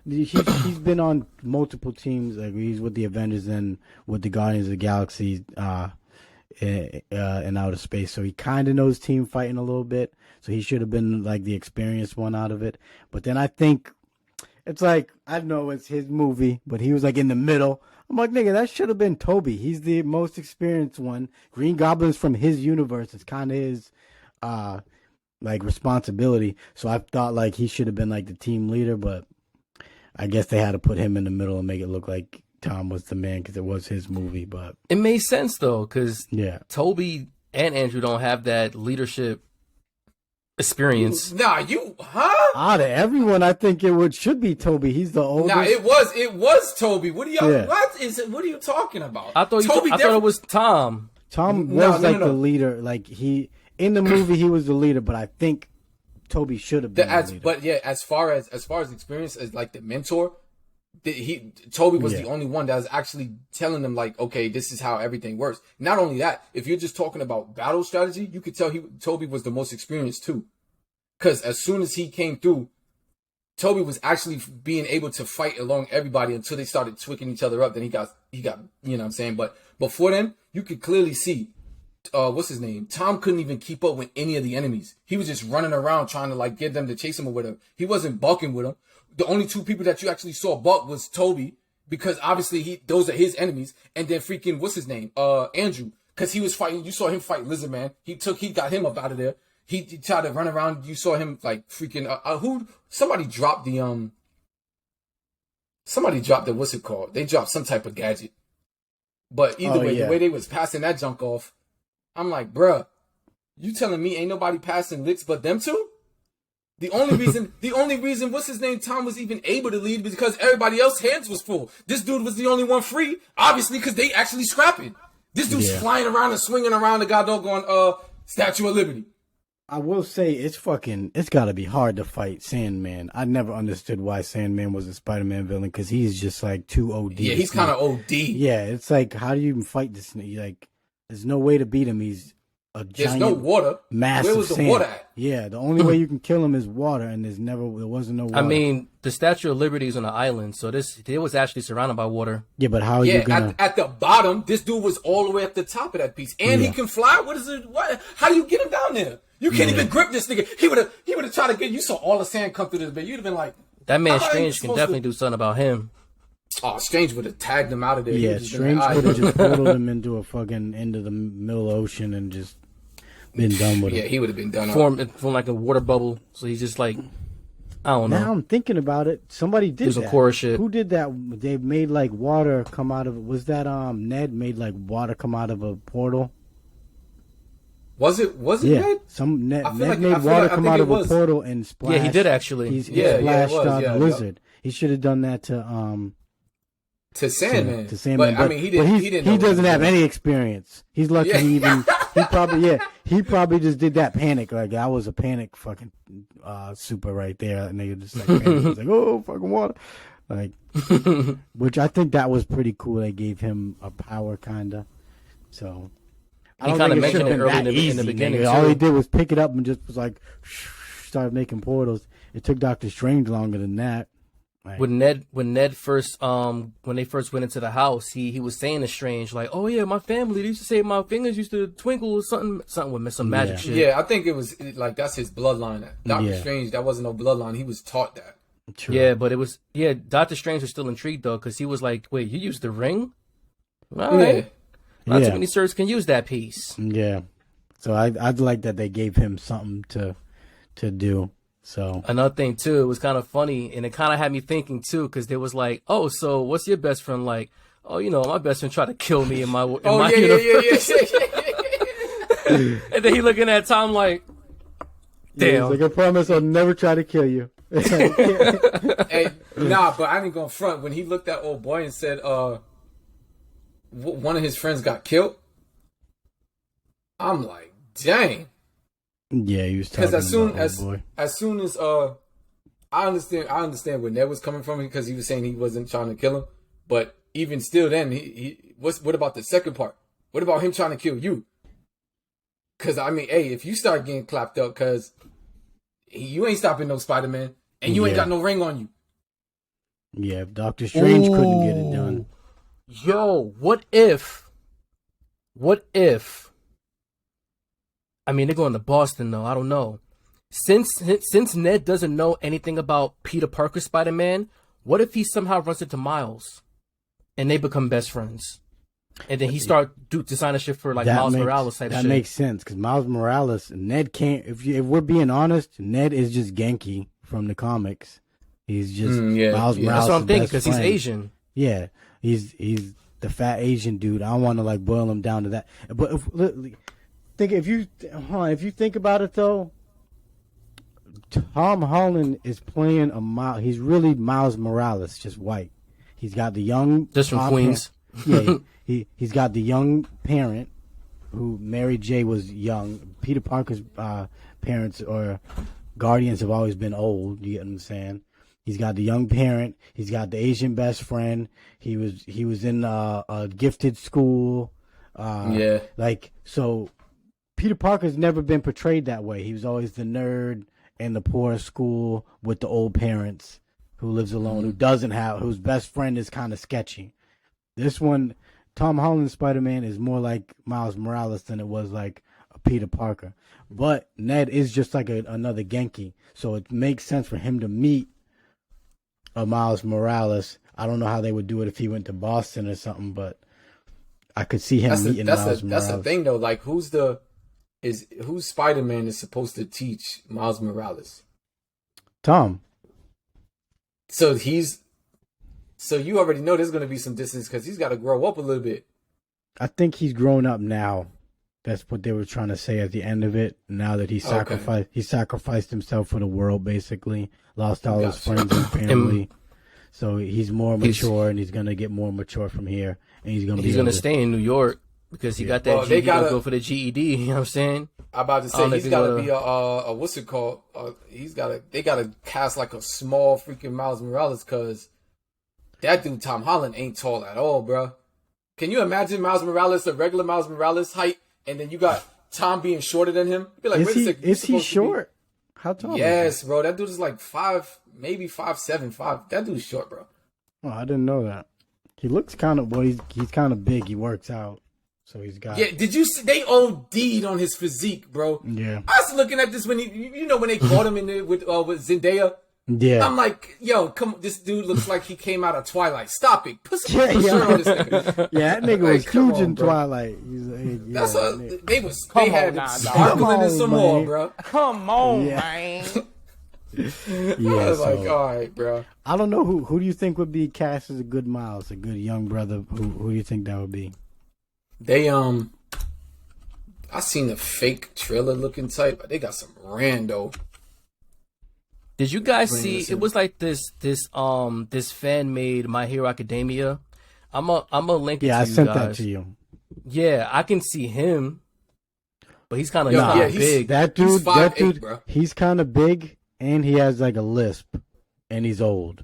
He's been on multiple teams. Like he's with the Avengers and with the Guardians of the Galaxy in outer space. So he kind of knows team fighting a little bit. So he should have been like the experienced one out of it. But then I think it's like I know it's his movie, but he was like in the middle. I'm like, nigga, that should have been Toby. He's the most experienced one. Green Goblin's from his universe. It's kind of his like responsibility. So I thought like he should have been like the team leader, but I guess they had to put him in the middle and make it look like Tom was the man because it was his movie. But It made sense though, because yeah, Toby and Andrew don't have that leadership experience. Nah, out of everyone, I think should be Toby. He's the oldest. Nah, it was Toby. What are y'all? Yeah. What are you talking about? I thought Toby I thought it was Tom. Tom No, was no, like no. the leader. Like he in the movie, he was the leader. But I think Toby should have been the leader. But yeah, as far as experience as like the mentor, Toby was Yeah. the only one that was actually telling them like, okay, this is how everything works. Not only that, if you're just talking about battle strategy, you could tell Toby was the most experienced too, because as soon as he came through, Toby was actually being able to fight along everybody until they started twicking each other up. Then he got you know what I'm saying. But before then, you could clearly see. What's his name? Tom couldn't even keep up with any of the enemies. He was just running around trying to like get them to chase him or whatever. He wasn't bucking with them. The only two people that you actually saw buck was Toby, because obviously those are his enemies, and then freaking what's his name? Andrew, because he was fighting. You saw him fight Lizard Man. He got him up out of there. He tried to run around. You saw him like freaking somebody dropped the what's it called? They dropped some type of gadget. But either way, yeah. the way they was passing that junk off, I'm like, bruh, you telling me ain't nobody passing licks but them two? The only reason, what's his name, Tom was even able to lead was because everybody else's hands was full. This dude was the only one free, obviously, because they actually scrapping. This dude's Yeah. flying around and swinging around the goddamn Statue of Liberty. I will say it's gotta be hard to fight Sandman. I never understood why Sandman was a Spider-Man villain because he's just like too OD. Yeah, he's kind of OD. Yeah, it's like how do you even fight this? Like, there's no way to beat him. He's a There's giant, no water. massive Where was the sand. water at? Yeah, the only way you can kill him is water, and there wasn't no water. I mean, the Statue of Liberty is on an island, so it was actually surrounded by water. yeah, but how are you Yeah, gonna? at the bottom, this dude was all the way at the top of that piece, and Yeah. he can fly. What is it? What? How do you get him down there? You can't even grip this nigga. He would have tried to get. You saw all the sand come through this bed. You'd have been like, That man how are you Strange can supposed definitely to- do something about him. Oh, Strange would have tagged him out of there. He Yeah, would've just been Strange like, could have "All right." just portaled him into a fucking into the middle ocean and just been done with Yeah, him. he would have been done. Form like a water bubble, so he's just like, I don't know. Now I'm thinking about it. Somebody did Do some that. chorus shit. Who did that? They made like water come out of. Was that Ned made like water come out of a portal? Was it Yeah, Ned? some Ned, I feel Ned like- made I feel water like- I come think out it of was. a portal and splash. Yeah, he did actually. He Yeah, it splashed was, yeah, Blizzard. He should have done that to To Sandman. to Sandman. But I mean, he didn't. But He didn't. know what doesn't was have doing. any experience. He's lucky Yeah. he probably just did that panic. Like that was a panic fucking super right there. And they were just like panic. He's like, oh fucking water. Like which I think that was pretty cool. They gave him a power kinda. So I He don't kinda think it should mentioned have it been early that in the easy. beginning, nigga. All he too. did was pick it up and just was like started making portals. It took Doctor Strange longer than that. Like, When Ned first when they first went into the house, he was saying to Strange like, "Oh yeah, my family they used to say my fingers used to twinkle or something with some magic Yeah. shit." Yeah, I think it was like that's his bloodline. Doctor Yeah. Strange, that wasn't no bloodline. He was taught that. true. Yeah, but it was Doctor Strange was still intrigued though because he was like, "Wait, you used the ring? All right, Yeah. not Yeah. too many servers can use that piece." Yeah. So I'd like that they gave him something to do. So Another thing too, it was kind of funny, and it kind of had me thinking too, because there was like, "Oh, so what's your best friend like?" "Oh, you know, my best friend tried to kill me in my Oh my yeah, universe." yeah. And then he looking at Tom like, yeah, "Damn." he's like, I promise I'll never try to kill you. Hey, nah, but I ain't gonna front. When he looked at old boy and said, one of his friends got killed, I'm like, dang. Yeah, he was talking Because about boy. as soon as I understand where Ned was coming from because he was saying he wasn't trying to kill him, but even still, then what about the second part? What about him trying to kill you? Because I mean, hey, if you start getting clapped up, because you ain't stopping no Spider-Man, and you ain't got no ring on you. Yeah, if Doctor Strange couldn't get it done. Yo, what if? I mean, they're going to Boston though. I don't know. Since Ned doesn't know anything about Peter Parker Spider-Man, what if he somehow runs into Miles, and they become best friends, and then he start designing shit for like Miles Morales type shit? That makes sense because Miles Morales, Ned can't. If we're being honest, Ned is just Genki from the comics. He's just Miles Morales. That's what I'm thinking because he's friend. Asian. Yeah, he's the fat Asian dude. I don't want to like boil him down to that. But if you think about it though, Tom Holland is playing he's really Miles Morales, just white. He's got the young, just from Queens. He's got the young parent who Mary J was young. Peter Parker's parents or guardians have always been old. You get what I'm saying? He's got the young parent. He's got the Asian best friend. He was in a gifted school. Like so. Peter Parker's never been portrayed that way. He was always the nerd in the poor school with the old parents who lives alone, whose best friend is kind of sketchy. This one, Tom Holland's Spider-Man is more like Miles Morales than it was like a Peter Parker. But Ned is just like another Genki, so it makes sense for him to meet a Miles Morales. I don't know how they would do it if he went to Boston or something, but I could see him meeting Miles Morales. That's the thing though. Like, who's Spider-Man is supposed to teach Miles Morales? Tom. So you already know there's going to be some distance because he's got to grow up a little bit. I think he's grown up now. That's what they were trying to say at the end of it. Now that he sacrificed himself for the world, basically lost all his friends and family. So he's more mature, and he's going to get more mature from here. And he's going to stay in New York. Because he got that GED, gotta go for the GED. You know what I'm saying? I'm about to say he's got to be a what's it called? They got to cast like a small freaking Miles Morales because that dude Tom Holland ain't tall at all, bro. Can you imagine Miles Morales, a regular Miles Morales height, and then you got Tom being shorter than him? Be like, wait a second, is he short? How tall? Yes, bro. That dude is like 5, maybe 5'7", 5. That dude is short, bro. Oh, I didn't know that. He looks kind of he's kind of big. He works out. So he's got. Yeah, did you see? They OD'd on his physique, bro. Yeah. I was looking at this when when they caught him in there with Zendaya. Yeah. I'm like, yo, come on, this dude looks like he came out of Twilight. Stop it. Put some shirt on this nigga. Yeah, that nigga was huge in Twilight. They had it sparkling in some more, bro. Come on, man. Yeah, I was like, all right, bro. I don't know who do you think would be cast as a good Miles, a good young brother? Who do you think that would be? They I seen a fake trailer looking type, but they got some rando. Did you guys see? It was like this fan made My Hero Academia. I'm a link it to you guys. Yeah, I sent that to you. Yeah, I can see him, but he's kind of big. That dude, he's 5'8", bro. He's kind of big, and he has like a lisp, and he's old.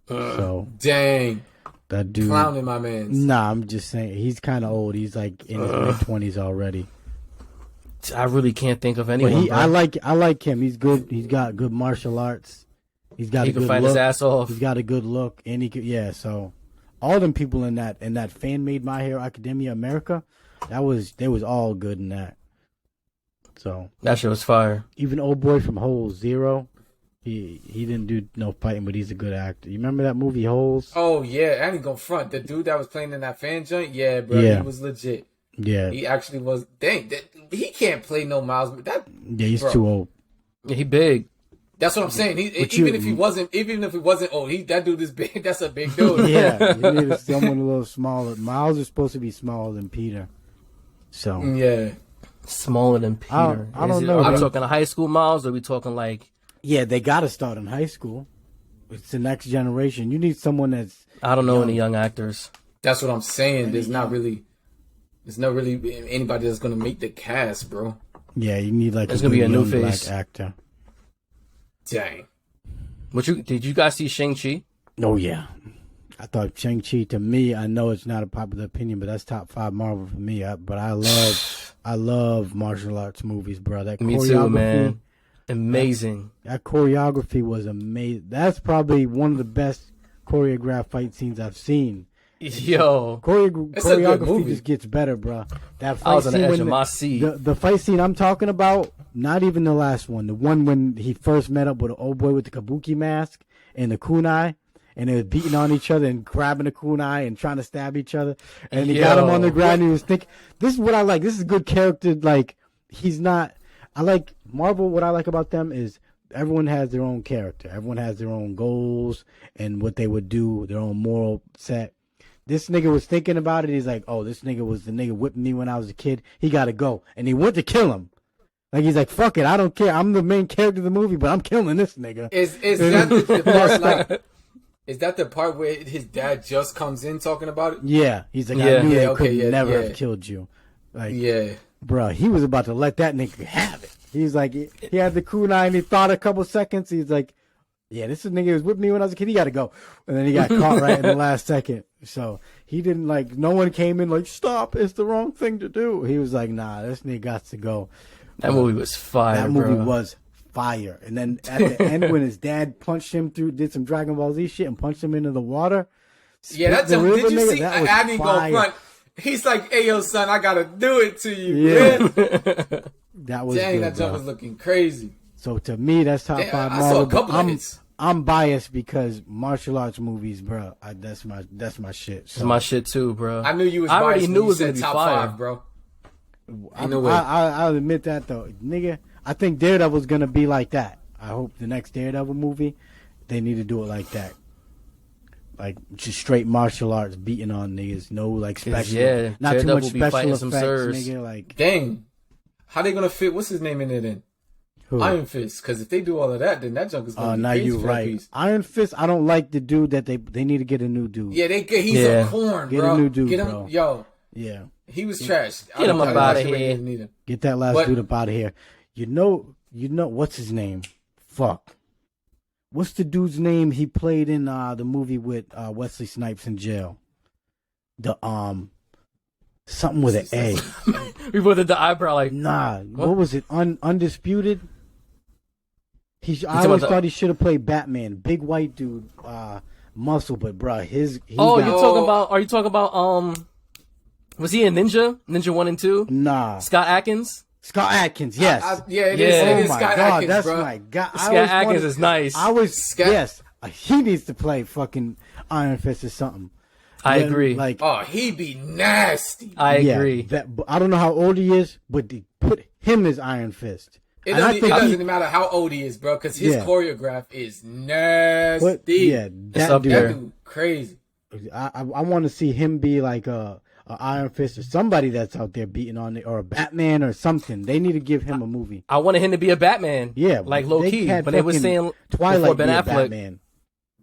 So dang. That dude, clowning my man. Nah, I'm just saying he's kind of old. He's like in his mid-20s already. I really can't think of anyone. I like him. He's good. He's got good martial arts. He can fight his ass off. He's got a good look, and he could. Yeah, so all them people in that fan made My Hero Academia America, they was all good in that. So that shit was fire. Even old boy from Holes, Zero. He didn't do no fighting, but he's a good actor. You remember that movie Holes? Oh yeah, and he gonna front the dude that was playing in that fan joint. Yeah, bro, he was legit. Yeah, he actually was. Dang, he can't play no Miles. He's too old. Yeah, he big. That's what I'm saying. Even if he wasn't, oh, that dude is big. That's a big dude. Yeah, you needed someone a little smaller. Miles is supposed to be smaller than Peter. So yeah, smaller than Peter. I don't know. Are we talking high school Miles? Or are we talking like? Yeah, they got to start in high school. It's the next generation. You need someone that's. I don't know any young actors. That's what I'm saying. There's not really anybody that's gonna make the cast, bro. Yeah, you need like there's gonna be a new face black actor. Dang. Did you guys see Shang-Chi? Oh yeah, I thought Shang-Chi, to me, I know it's not a popular opinion, but that's top 5 Marvel for me. But I love martial arts movies, bro. That Me choreography, too, man. Amazing. that choreography was amazing. That's probably one of the best choreographed fight scenes I've seen. Yo, It's a good Choreography movie. just gets better, bro. That fight I was on the scene edge when of my seat. the fight scene I'm talking about, not even the last one. The one when he first met up with the old boy with the kabuki mask and the kunai, and they was beating on each other and grabbing the kunai and trying to stab each other. And he got him on the ground. And he was thinking, "This is what I like. This is a good character. Like he's not. I like Marvel. What I like about them is everyone has their own character. Everyone has their own goals and what they would do. Their own moral set." This nigga was thinking about it. He's like, "Oh, this nigga was the nigga whipping me when I was a kid. He got to go." And he went to kill him. Like, he's like, "Fuck it. I don't care. I'm the main character of the movie, but I'm killing this nigga." Is that the part like? Is that the part where his dad just comes in talking about it? Yeah. He's like, Yeah. "I knew Yeah, they okay, could yeah, never yeah. have killed you." Like, Yeah. bro, he was about to let that nigga have it. He's like, he had the kunai and he thought a couple seconds. He's like, "Yeah, this is nigga was with me when I was a kid. He got to go." And then he got caught right in the last second. So he didn't like, no one came in like, "Stop, it's the wrong thing to do." He was like, "Nah, this nigga got to go." That movie was fire, That movie bro. was fire. And then at the end, when his dad punched him through, did some Dragon Ball Z shit and punched him into the water. Yeah, that's split the river, did you nigga, see? that was I didn't go fire. front. He's like, "Hey, yo, son, I gotta do it to you." Yeah. Man. That was Dang, good, that jump bro. was looking crazy. So to me, that's top Damn, 5 I Marvel. saw a couple but of hits. I'm biased because martial arts movies, bro. That's my shit. So That's my shit too, bro. I knew you was I already biased knew when it was you gonna said be top fire. 5, bro. I, no way. I'll admit that though, nigga. I think Daredevil's gonna be like that. I hope the next Daredevil movie, they need to do it like that. Like just straight martial arts beating on niggas. No like special, yeah, not too Daredevil much be special fighting effects, some sirs. nigga. Like Dang. How they gonna fit? What's his name in there then? who? Iron Fist. Because if they do all of that, then that junk is gonna be Now crazy you for that right. piece. Iron Fist. I don't like the dude that they need to get a new dude. Yeah, he's Yeah. a corn, Get a bro. new dude, Get him, bro. yo. Yeah. He was trash. Get him up outta here. here. Get that last But- dude up out of here. You know what's his name? Fuck. What's the dude's name? He played in the movie with Wesley Snipes in jail. The something with an A. We put the eyebrow like, Nah, what was it? Undisputed. I talking always about the- thought he should have played Batman. Big white dude, muscle, but bruh, oh, got- you're talking about? Are you talking about? Was he in Ninja 1 and 2? nah. Scott Atkins. Scott Atkins, yes. Yeah, it Yeah. is. It Oh is my Scott god, Atkins, that's bro. my god. I Scott always Atkins wanted- is nice. I was Scott- yes. He needs to play fucking Iron Fist or something. I Yeah, agree. Like Oh, he be nasty. I yeah, agree. but I don't know how old he is, but they put him as Iron Fist. It And I doesn't, think it doesn't matter how old he is, bro, because his Yeah. choreograph is nasty. But yeah, that up dude. there. That dude crazy. I want to see him be like a Iron Fist or somebody that's out there beating on it, or a Batman or something. They need to give him a movie. I wanted him to be a Batman. Yeah, like low they key. had But they was fucking saying Twilight before Ben be a Affleck. Batman.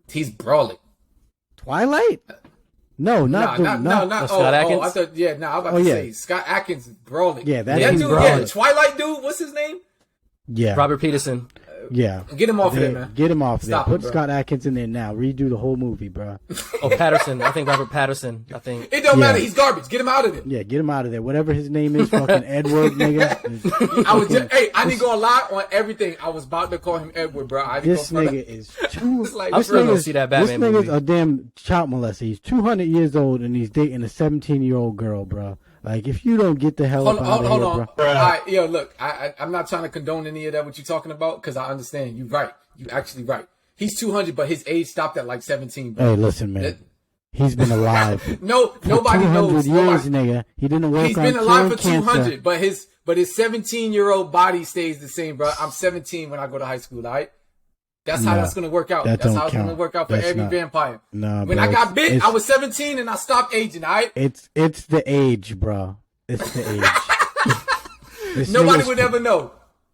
He's brawling. Twilight? No, not Not Scott I Atkins? thought, yeah, no, I was about Oh, to yeah. say Scott Atkins is brawling. Yeah, that that dude's dude, brawling. yeah, Twilight dude, what's his name? yeah, Robert Peterson. yeah. Get him off of there, man. Get him off Stop there. him, Put bro. Scott Atkins in there now. Redo the whole movie, bro. Oh, Patterson. I think Robert Patterson. I think. It don't Yeah. matter. He's garbage. Get him out of there. Yeah, get him out of there. Whatever his name is, fucking Edward, nigga. I was just, hey, I didn't go lie on everything. I was about to call him Edward, bro. I didn't This go for nigga is too. It's like, I'm this still gonna nigga's- see that Batman This nigga's movie. a damn child molester. He's 200 years old and he's dating a 17-year-old girl, bro. Like, if you don't get the hell Hold up on, out hold of on. here, bro. All right, yo, look, I'm not trying to condone any of that, what you're talking about, because I understand. You're right. You actually right. He's 200, but his age stopped at like 17, bro. Hey, listen, man. He's been alive No, for nobody 200 knows. years, Nobody, nigga. He didn't work he's on been alive for curing 200, cancer. but his 17-year-old body stays the same, bro. I'm 17 when I go to high school, all right? That's how Nah, that's going to work out. that That's don't how it's going to count. work out for That's every not- vampire. Nah, When bro, I got bit, it's- I was 17 and I stopped aging, all right? It's the age, bro. It's the age. This Nobody nigga's- would ever know.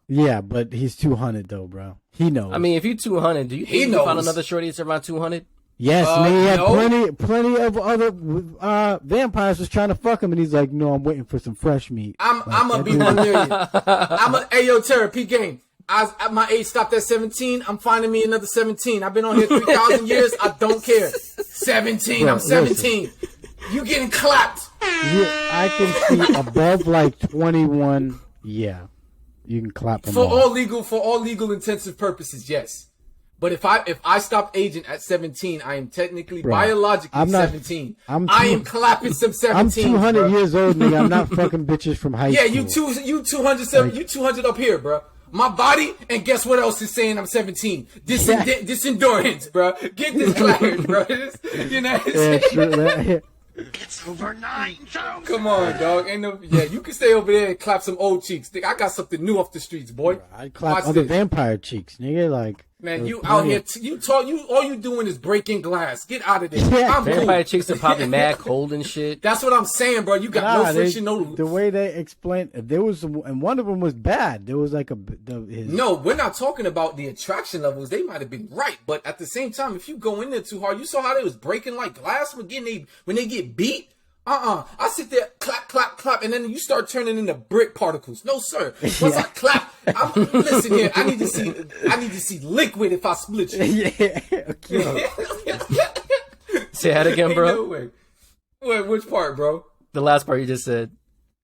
Yeah, but he's 200 though, bro. He knows. I mean, if you 200, do you He think you found knows. another shorty that's around 200? yes, and he had no. plenty of other vampires was trying to fuck him, and he's like, "No, I'm waiting for some fresh meat." I'm gonna that be dude- 1 million. Hey, yo, Terra, P game. My age stopped at 17. I'm finding me another 17. I've been on here 3,000 years. I don't care. 17. Bro, I'm 17. You getting clapped. Yeah, I can see above like 21. Yeah, you can clap them For all. all legal intensive purposes, yes. But if I stop aging at 17, I am technically biologically I'm not- 17. I'm I too- am clapping some 17s. I'm 200 bro. years old, nigga. I'm not fucking bitches from high Yeah, school. you 200 up here, bro. My body, and guess what else is saying I'm 17? This endurance, bro. Get this cleared, bro. You know what I'm Yeah, saying? true, that- It's over 9,000. Come on, dog. Ain't no. Yeah, you can stay over there and clap some old cheeks. I got something new off the streets, boy. I'd clap Watch other this. vampire cheeks, nigga. Like, Man, you out here. All you doing is breaking glass. Get out of there. Yeah. I'm Vampire cool. chicks are probably mad cold and shit. That's what I'm saying, bro. You got no friction, the way they explained, there was, and one of them was bad. There was like his. No, we're not talking about the attraction levels. They might have been right, but at the same time, if you go in there too hard, you saw how they was breaking like glass when they get beat. I sit there, clap, clap, clap, and then you start turning into brick particles. No, sir. Once I clap, listen here. I need to see liquid if I split you. Yeah, okay. Say that again, bro. No way. Wait, which part, bro? The last part you just said.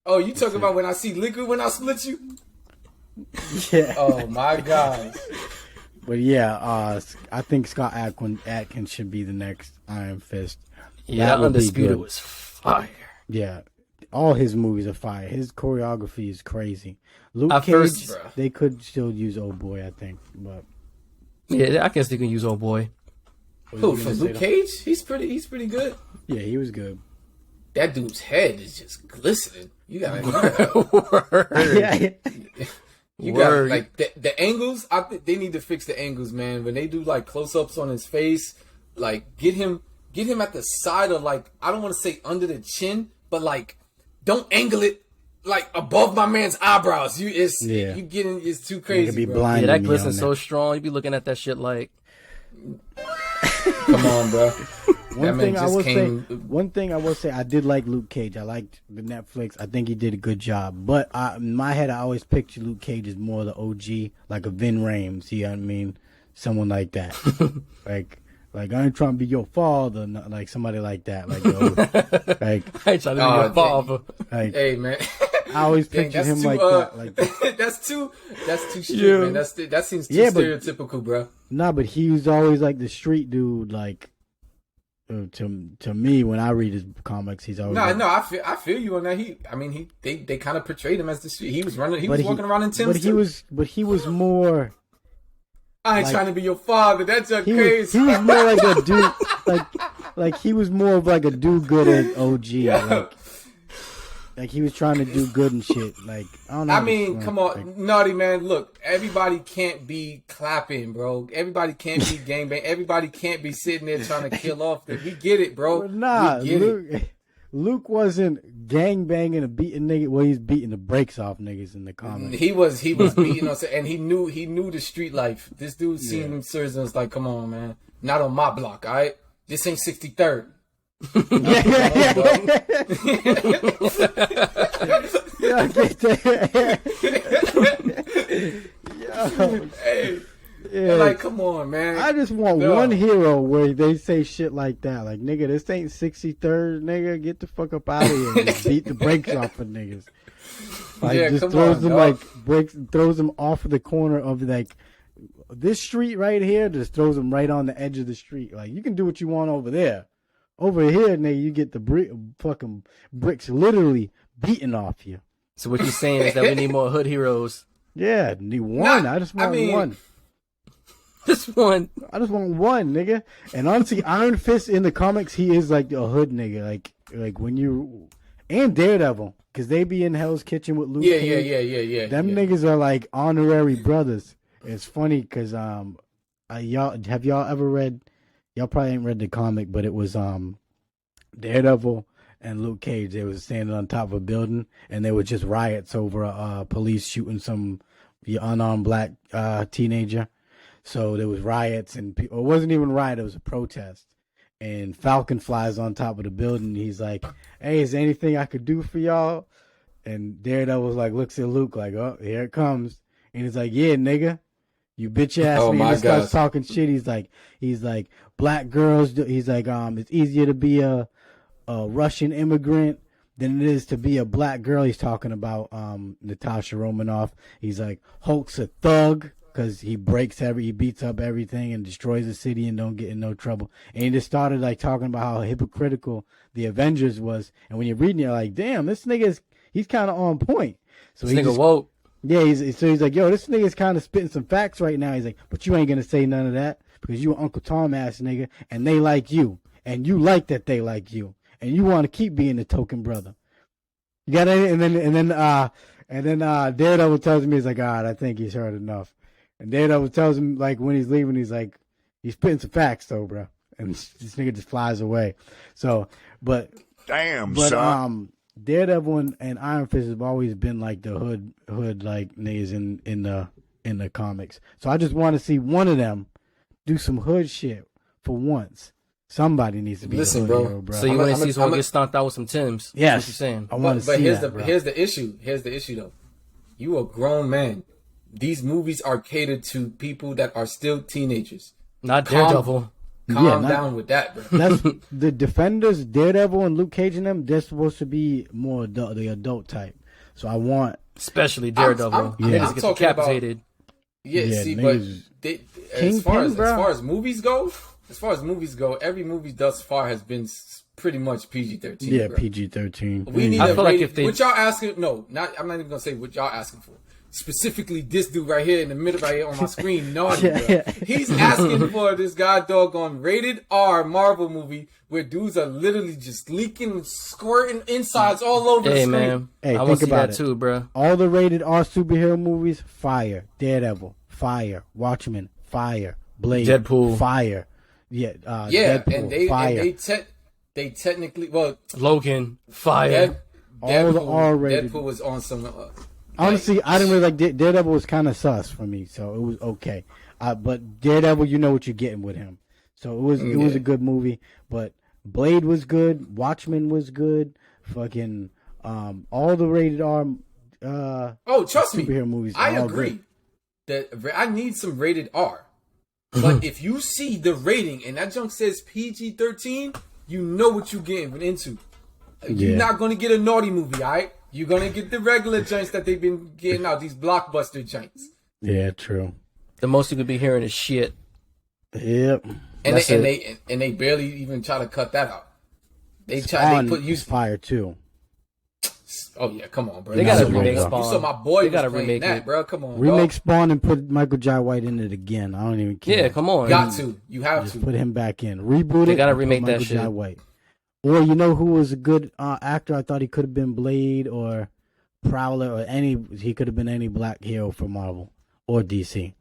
Oh, you talking about when I see liquid when I split you? Yeah. Oh my God. But yeah, I think Scott Adkins should be the next Iron Fist. Yeah, That would be Undisputed good. was fire. Yeah, all his movies are fire. His choreography is crazy. Luke At Cage, first- they could still use Old Boy, I think, but Yeah, I guess they can use old boy. Who, for Luke Cage? He's pretty good. yeah, he was good. That dude's head is just glistening. You gotta Yeah, You Word. got like the angles. I think they need to fix the angles, man. When they do like close ups on his face, like get him at the side of like I don't want to say under the chin, but like don't angle it like above my man's eyebrows. You getting it's too crazy. Could be bro. blind. Yeah, that me glisten's on so that. strong. You be looking at that shit like. Come on, bro. One thing I will say, I did like Luke Cage. I liked the Netflix. I think he did a good job. But in my head, I always picture Luke Cage as more the OG, like a Vin Rames. You know what I mean? Someone like that. like I ain't trying to be your father. Like somebody like that. Like I ain't trying to be your dang. father. like Hey, man. I always Dang, picture him too, like that. Like that's too strict, Yeah. man. That seems too Yeah, but- stereotypical, bro. nah, but he was always like the street dude. Like to me, when I read his comics, he's always like, No, I feel you on that. They kind of portrayed him as the street. He was walking around in Tim's. But he was more. I ain't like- trying to be your father. That's just He crazy. was more like a dude, like he was more of like a do-gooder OG. Like he was trying to do good and shit. Like I don't know. I how to mean, explain come it. on, Like, naughty man. Look, everybody can't be clapping, bro. Everybody can't be gangbang. Everybody can't be sitting there trying to kill off. We get it, bro. but nah, we get it. Luke wasn't gang banging and beating niggas. Well, he's beating the brakes off niggas in the comics. He was beating us, and he knew the street life. This dude seen them sirs and was like, "Come on, man, not on my block, all right? This ain't 63rd." Yeah, get that. Yo, Hey, yeah. like, come on, man. I just want No. one hero where they say shit like that. Like, nigga, this ain't 63rd, nigga. Get the fuck up out of here. And just beat the brakes off of niggas. Like, Yeah, just come throws on, them, dog. throws them off of the corner of, like, this street right here, just throws them right on the edge of the street. Like, you can do what you want over there. Over here, nigga, you get the fucking bricks literally beaten off you. So what you're saying is that we need more hood heroes. Yeah, need one. Nah, I just I want mean- one. This one. I just want one, nigga. And honestly, Iron Fist in the comics, he is like a hood nigga. Like when you and Daredevil, because they be in Hell's Kitchen with Luke. Yeah. Cage. Them yeah. niggas are like honorary brothers. It's funny because y'all ever read? Y'all probably ain't read the comic, but it was Daredevil and Luke Cage. They was standing on top of a building, and there were just riots over police shooting some unarmed black teenager. So there was riots, and it wasn't even a riot; it was a protest. And Falcon flies on top of the building. He's like, "Hey, is there anything I could do for y'all?" And Daredevil was like, looks at Luke like, "Oh, here it comes." And he's like, "Yeah, nigga, You bitch ass Oh me. my And he starts gosh. talking shit. He's like, black girls. He's like, it's easier to be a Russian immigrant than it is to be a black girl. He's talking about Natasha Romanoff. He's like, Hulk's a thug because he beats up everything and destroys the city and don't get in no trouble. And he just started like talking about how hypocritical the Avengers was. And when you're reading, you're like, damn, this he's kind of on point. So This he nigga just, woke. yeah, he's like, yo, this nigga's kind of spitting some facts right now. He's like, but you ain't gonna say none of that because you an Uncle Tom ass nigga, and they like you, and you like that they like you, and you want to keep being the token brother. You got it, and then Daredevil tells me, he's like, God, I think he's heard enough. And Daredevil tells him like when he's leaving, he's like, he's spitting some facts though, bro, and this nigga just flies away. So, but son. Daredevil and Iron Fist have always been like the hood like niggas in the comics. So I just want to see one of them do some hood shit for once. Somebody needs to be Listen, a hood bro. hero, bro. So you want to see someone I'm a- get stomped out with some Timbs? Yes. That's what you're saying. I want to But see here's that, bro. here's the issue. Here's the issue though. You a grown man. These movies are catered to people that are still teenagers. Not Calm- Daredevil. Calm down with that, bro. That's the Defenders, Daredevil, and Luke Cage and them. They're supposed to be more adult, the adult type. So I want, Especially Daredevil. I'm Niggas get talking about- decapitated. Yeah, see, niggas- but as Kingpin, bro. far as movies go, every movie thus far has been pretty much PG-13. yeah, bro. PG-13. We need I a feel like rated, if they- what y'all asking? No, I'm not even gonna say what y'all asking for. Specifically, this dude right here in the middle, right here on my screen, naughty. Yeah. Bro. He's asking for this doggone rated R Marvel movie where dudes are literally just leaking and squirting insides all over the Hey, screen. man. Hey, I want think to see about that it. too, bro. All the rated R superhero movies, fire. Daredevil, fire. Watchmen, fire. Blade, Deadpool. fire. Yeah, Yeah, Deadpool, fire. they technically Logan, fire. Deadpool, All the R-rated. Deadpool was on some. Honestly, I didn't really like Daredevil. Was kind of sus for me, so it was okay. But Daredevil, you know what you're getting with him, so it was a good movie. But Blade was good. Watchmen was good. Fucking all the rated R. Trust me, superhero movies. I are all agree good. that I need some rated R. But if you see the rating and that junk says PG-13, you know what you're getting into. You're Yeah. not going to get a naughty movie, all right? You're going to get the regular joints that they've been getting out, these blockbuster joints. Yeah, true. The most you could be hearing is shit. Yep. And That's they barely even try to cut that out. They put you. fire too. Oh yeah, come on, bro. They You gotta saw remake my- Spawn. You saw my boy They was gotta playing remake that, it. bro. Come on, Remake dog. Spawn and put Michael Jai White in it again. I don't even care. Yeah, come on. Got to. You have Just to. put him back in. Reboot They it. gotta and put remake that Michael shit. Jai White. Or you know who was a good actor? I thought he could have been Blade or Prowler or he could have been any black hero for Marvel or DC.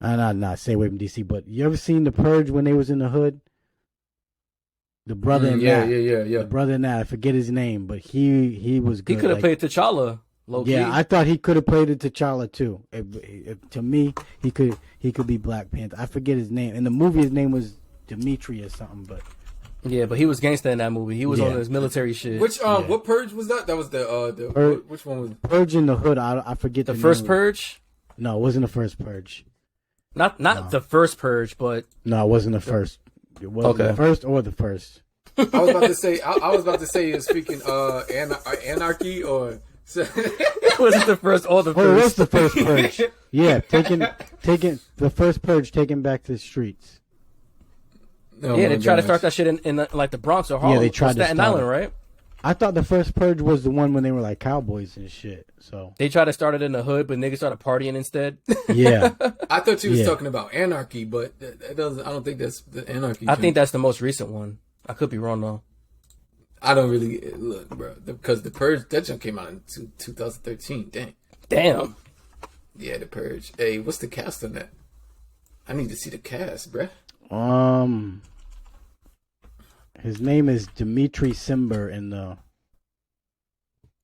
Not stay away from DC. But you ever seen The Purge when they was in the hood? The brother in Yeah. The brother in that, I forget his name, but he was good. He could have like- played T'Challa. Low key. Yeah, I thought he could have played it T'Challa too. To me, he could be Black Panther. I forget his name. In the movie, his name was Dimitri or something. But Yeah, but he was gangsta in that movie. He was Yeah. on his military shit. Which what purge was that? That was the which one was? Purge in the Hood, I forget the the first name. Purge? No, it wasn't the first Purge. Not the first Purge, but No, it wasn't the first. It wasn't Okay. the first or the first. I was about to say. I was about to say you're speaking anarchy or. it wasn't the first or the Oh, it was first. the first Purge. Yeah, taking the first Purge, taken back to the streets. Oh Yeah, my they tried to gosh. start that shit in like the Bronx or Harlem. they tried to Staten start Island, it. right? I thought the first Purge was the one when they were like cowboys and shit. So They tried to start it in the hood, but niggas started partying instead. yeah, I thought you was Yeah. talking about anarchy, but that doesn't. I don't think that's the anarchy. I joint. think that's the most recent one. I could be wrong though. I don't really look, bro, because the purge that junk came out in 2013. Dang. Damn. Yeah, the purge. Hey, what's the cast on that? I need to see the cast, bruh. his name is Dimitri Simber in the.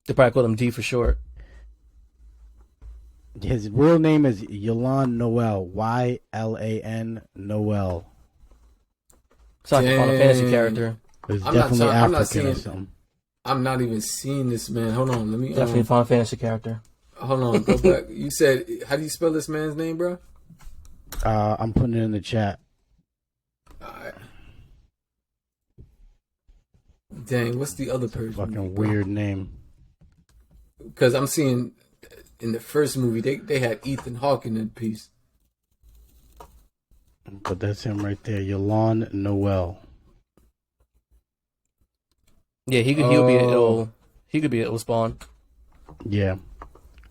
They probably called him D for short. His real name is Yolan Noel. YLAN Noel. It's like a Final Fantasy Dang. character. It's I'm not definitely sorry, I'm not African or seeing- something. I'm not even seeing this man. Hold on, let me. Definitely a Final Fantasy character. Hold on, go back. You said, how do you spell this man's name, bro? I'm putting it in the chat. Alright. Dang, what's the other person? Fucking weird name. Because I'm seeing in the first movie they had Ethan Hawke in that piece. But that's him right there, Yolande Noel. Yeah, he could be an ill Spawn. Yeah,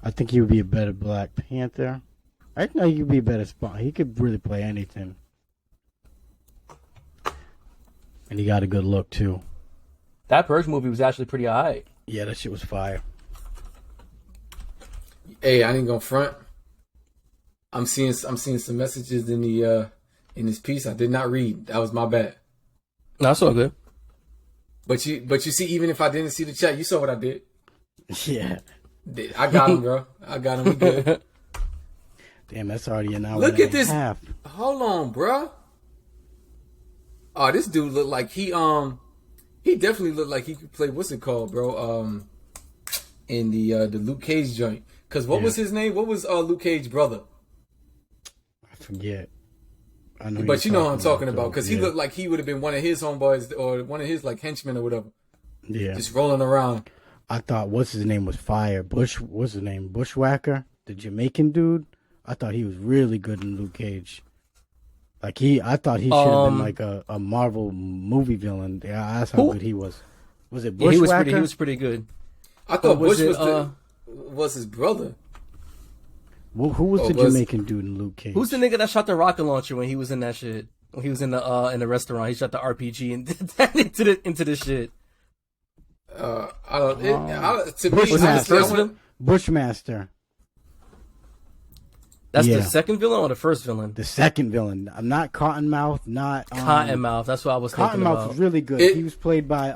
I think he would be a better Black Panther. I know he could be a better Spawn. He could really play anything, and he got a good look too. That Purge movie was actually pretty alright. Yeah, that shit was fire. Hey, I ain't gonna front. I'm seeing some messages in the in this piece I did not read. That was my bad. No, that's all good. But you see, even if I didn't see the chat, you saw what I did. Yeah. I got him, bro. I got him. We good. Damn, that's already an hour. Look and at this. half. Hold on, bro. Oh, this dude looked like he definitely looked like he could play. What's it called, bro? In the Luke Cage joint. Cause what was his name? What was Luke Cage's brother? I forget. I know, but you know what I'm talking about. Cause he yeah. looked like he would have been one of his homeboys or one of his like henchmen or whatever. Yeah. Just rolling around. I thought what's his name was fire. What's his name? Bushwhacker, the Jamaican dude. I thought he was really good in Luke Cage. Like I thought he should have been like a Marvel movie villain. Yeah, that's how good he was. Was it Bushwhacker? He was pretty good. I thought Bush was his brother. Well, who was the Jamaican dude in Luke Cage? Who's the nigga that shot the rocket launcher when he was in that shit? When he was in the restaurant, he shot the RPG and did that into the shit. I don't. To me, Bushmaster. Bushmaster. That's the second villain or the first villain? The second villain. I'm not Cottonmouth. Not Cottonmouth. That's what I was thinking about. Cottonmouth was really good. He was played by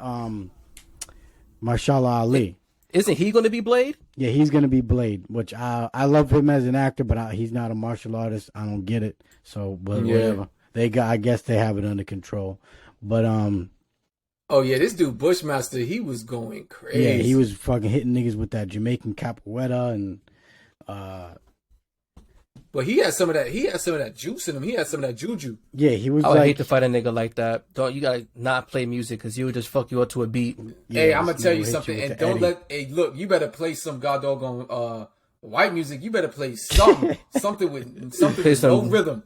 Mahershala Ali. Isn't he going to be Blade? Yeah, he's going to be Blade, which I love him as an actor, but he's not a martial artist. I don't get it. So, but whatever. I guess they have it under control. But oh yeah, this dude Bushmaster, he was going crazy. Yeah, he was fucking hitting niggas with that Jamaican capoeira and But he had some of that. He had some of that juice in him. He had some of that juju. Yeah, he was. I would hate to fight a nigga like that. You gotta not play music because he would just fuck you up to a beat. Yeah, hey, I'm gonna tell you something, and don't let. Hey, look, you better play some god doggone white music. You better play something, something with no rhythm.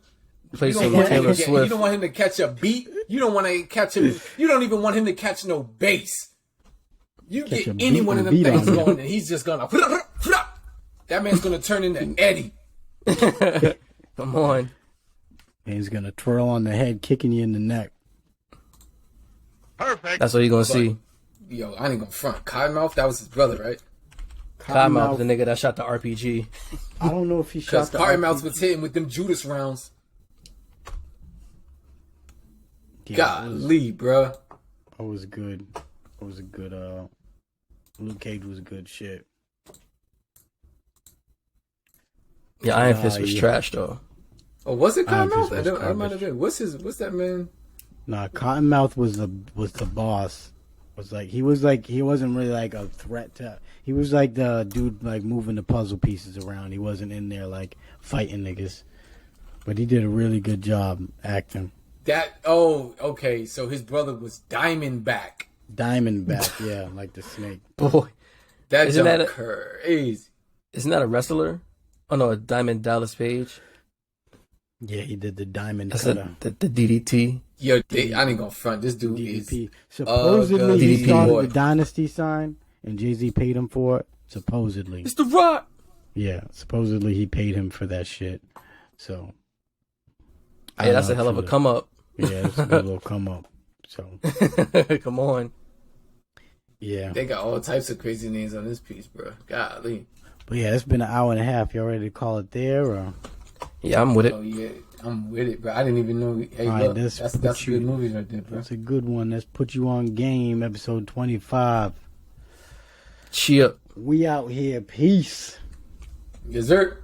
Play some Taylor Swift. You don't want him to catch a beat. You don't want to catch him. You don't even want him to catch no bass. You get any one of them things going, and he's just gonna. That man's gonna turn into Eddie. Come on. And he's gonna twirl on the head, kicking you in the neck. Perfect. That's what you're gonna see. Yo, I ain't gonna front. Cottonmouth, that was his brother, right? Cottonmouth, the nigga that shot the RPG. I don't know if he shot the Cottonmouth was hitting with them Judas rounds. Yeah, golly, bro. It was good. It was a good. Luke Cage was good shit. Yeah, Iron Fist was trash though. Oh, was it Cottonmouth? I might have been. What's that man? Nah, Cottonmouth was the boss. He wasn't really like a threat to. He was like the dude like moving the puzzle pieces around. He wasn't in there like fighting niggas, but he did a really good job acting. Okay. So his brother was Diamondback. Diamondback, yeah, like the snake. Boy, that's crazy. Isn't that a wrestler? Oh no, a Diamond Dallas Page. Yeah, he did the diamond cutter. The DDT. Yo, I ain't gonna front. This dude DDP. is supposedly he started the Dynasty sign, and Jay-Z paid him for it. Supposedly, it's The Rock. Yeah, supposedly he paid him for that shit. So, hey, that's a hell of a come up. Yeah, it's a good little come up. So, come on. Yeah, they got all types of crazy names on this piece, bro. Golly. But yeah, it's been an hour and a half. Y'all ready to call it there? Or? Yeah, I'm with it. Oh yeah, I'm with it, bro. I didn't even know. Hey, right, look, that's good movies right there, bro. That's a good one. Let's put you on game. Episode 25. Cheer. We out here. Peace. Dessert.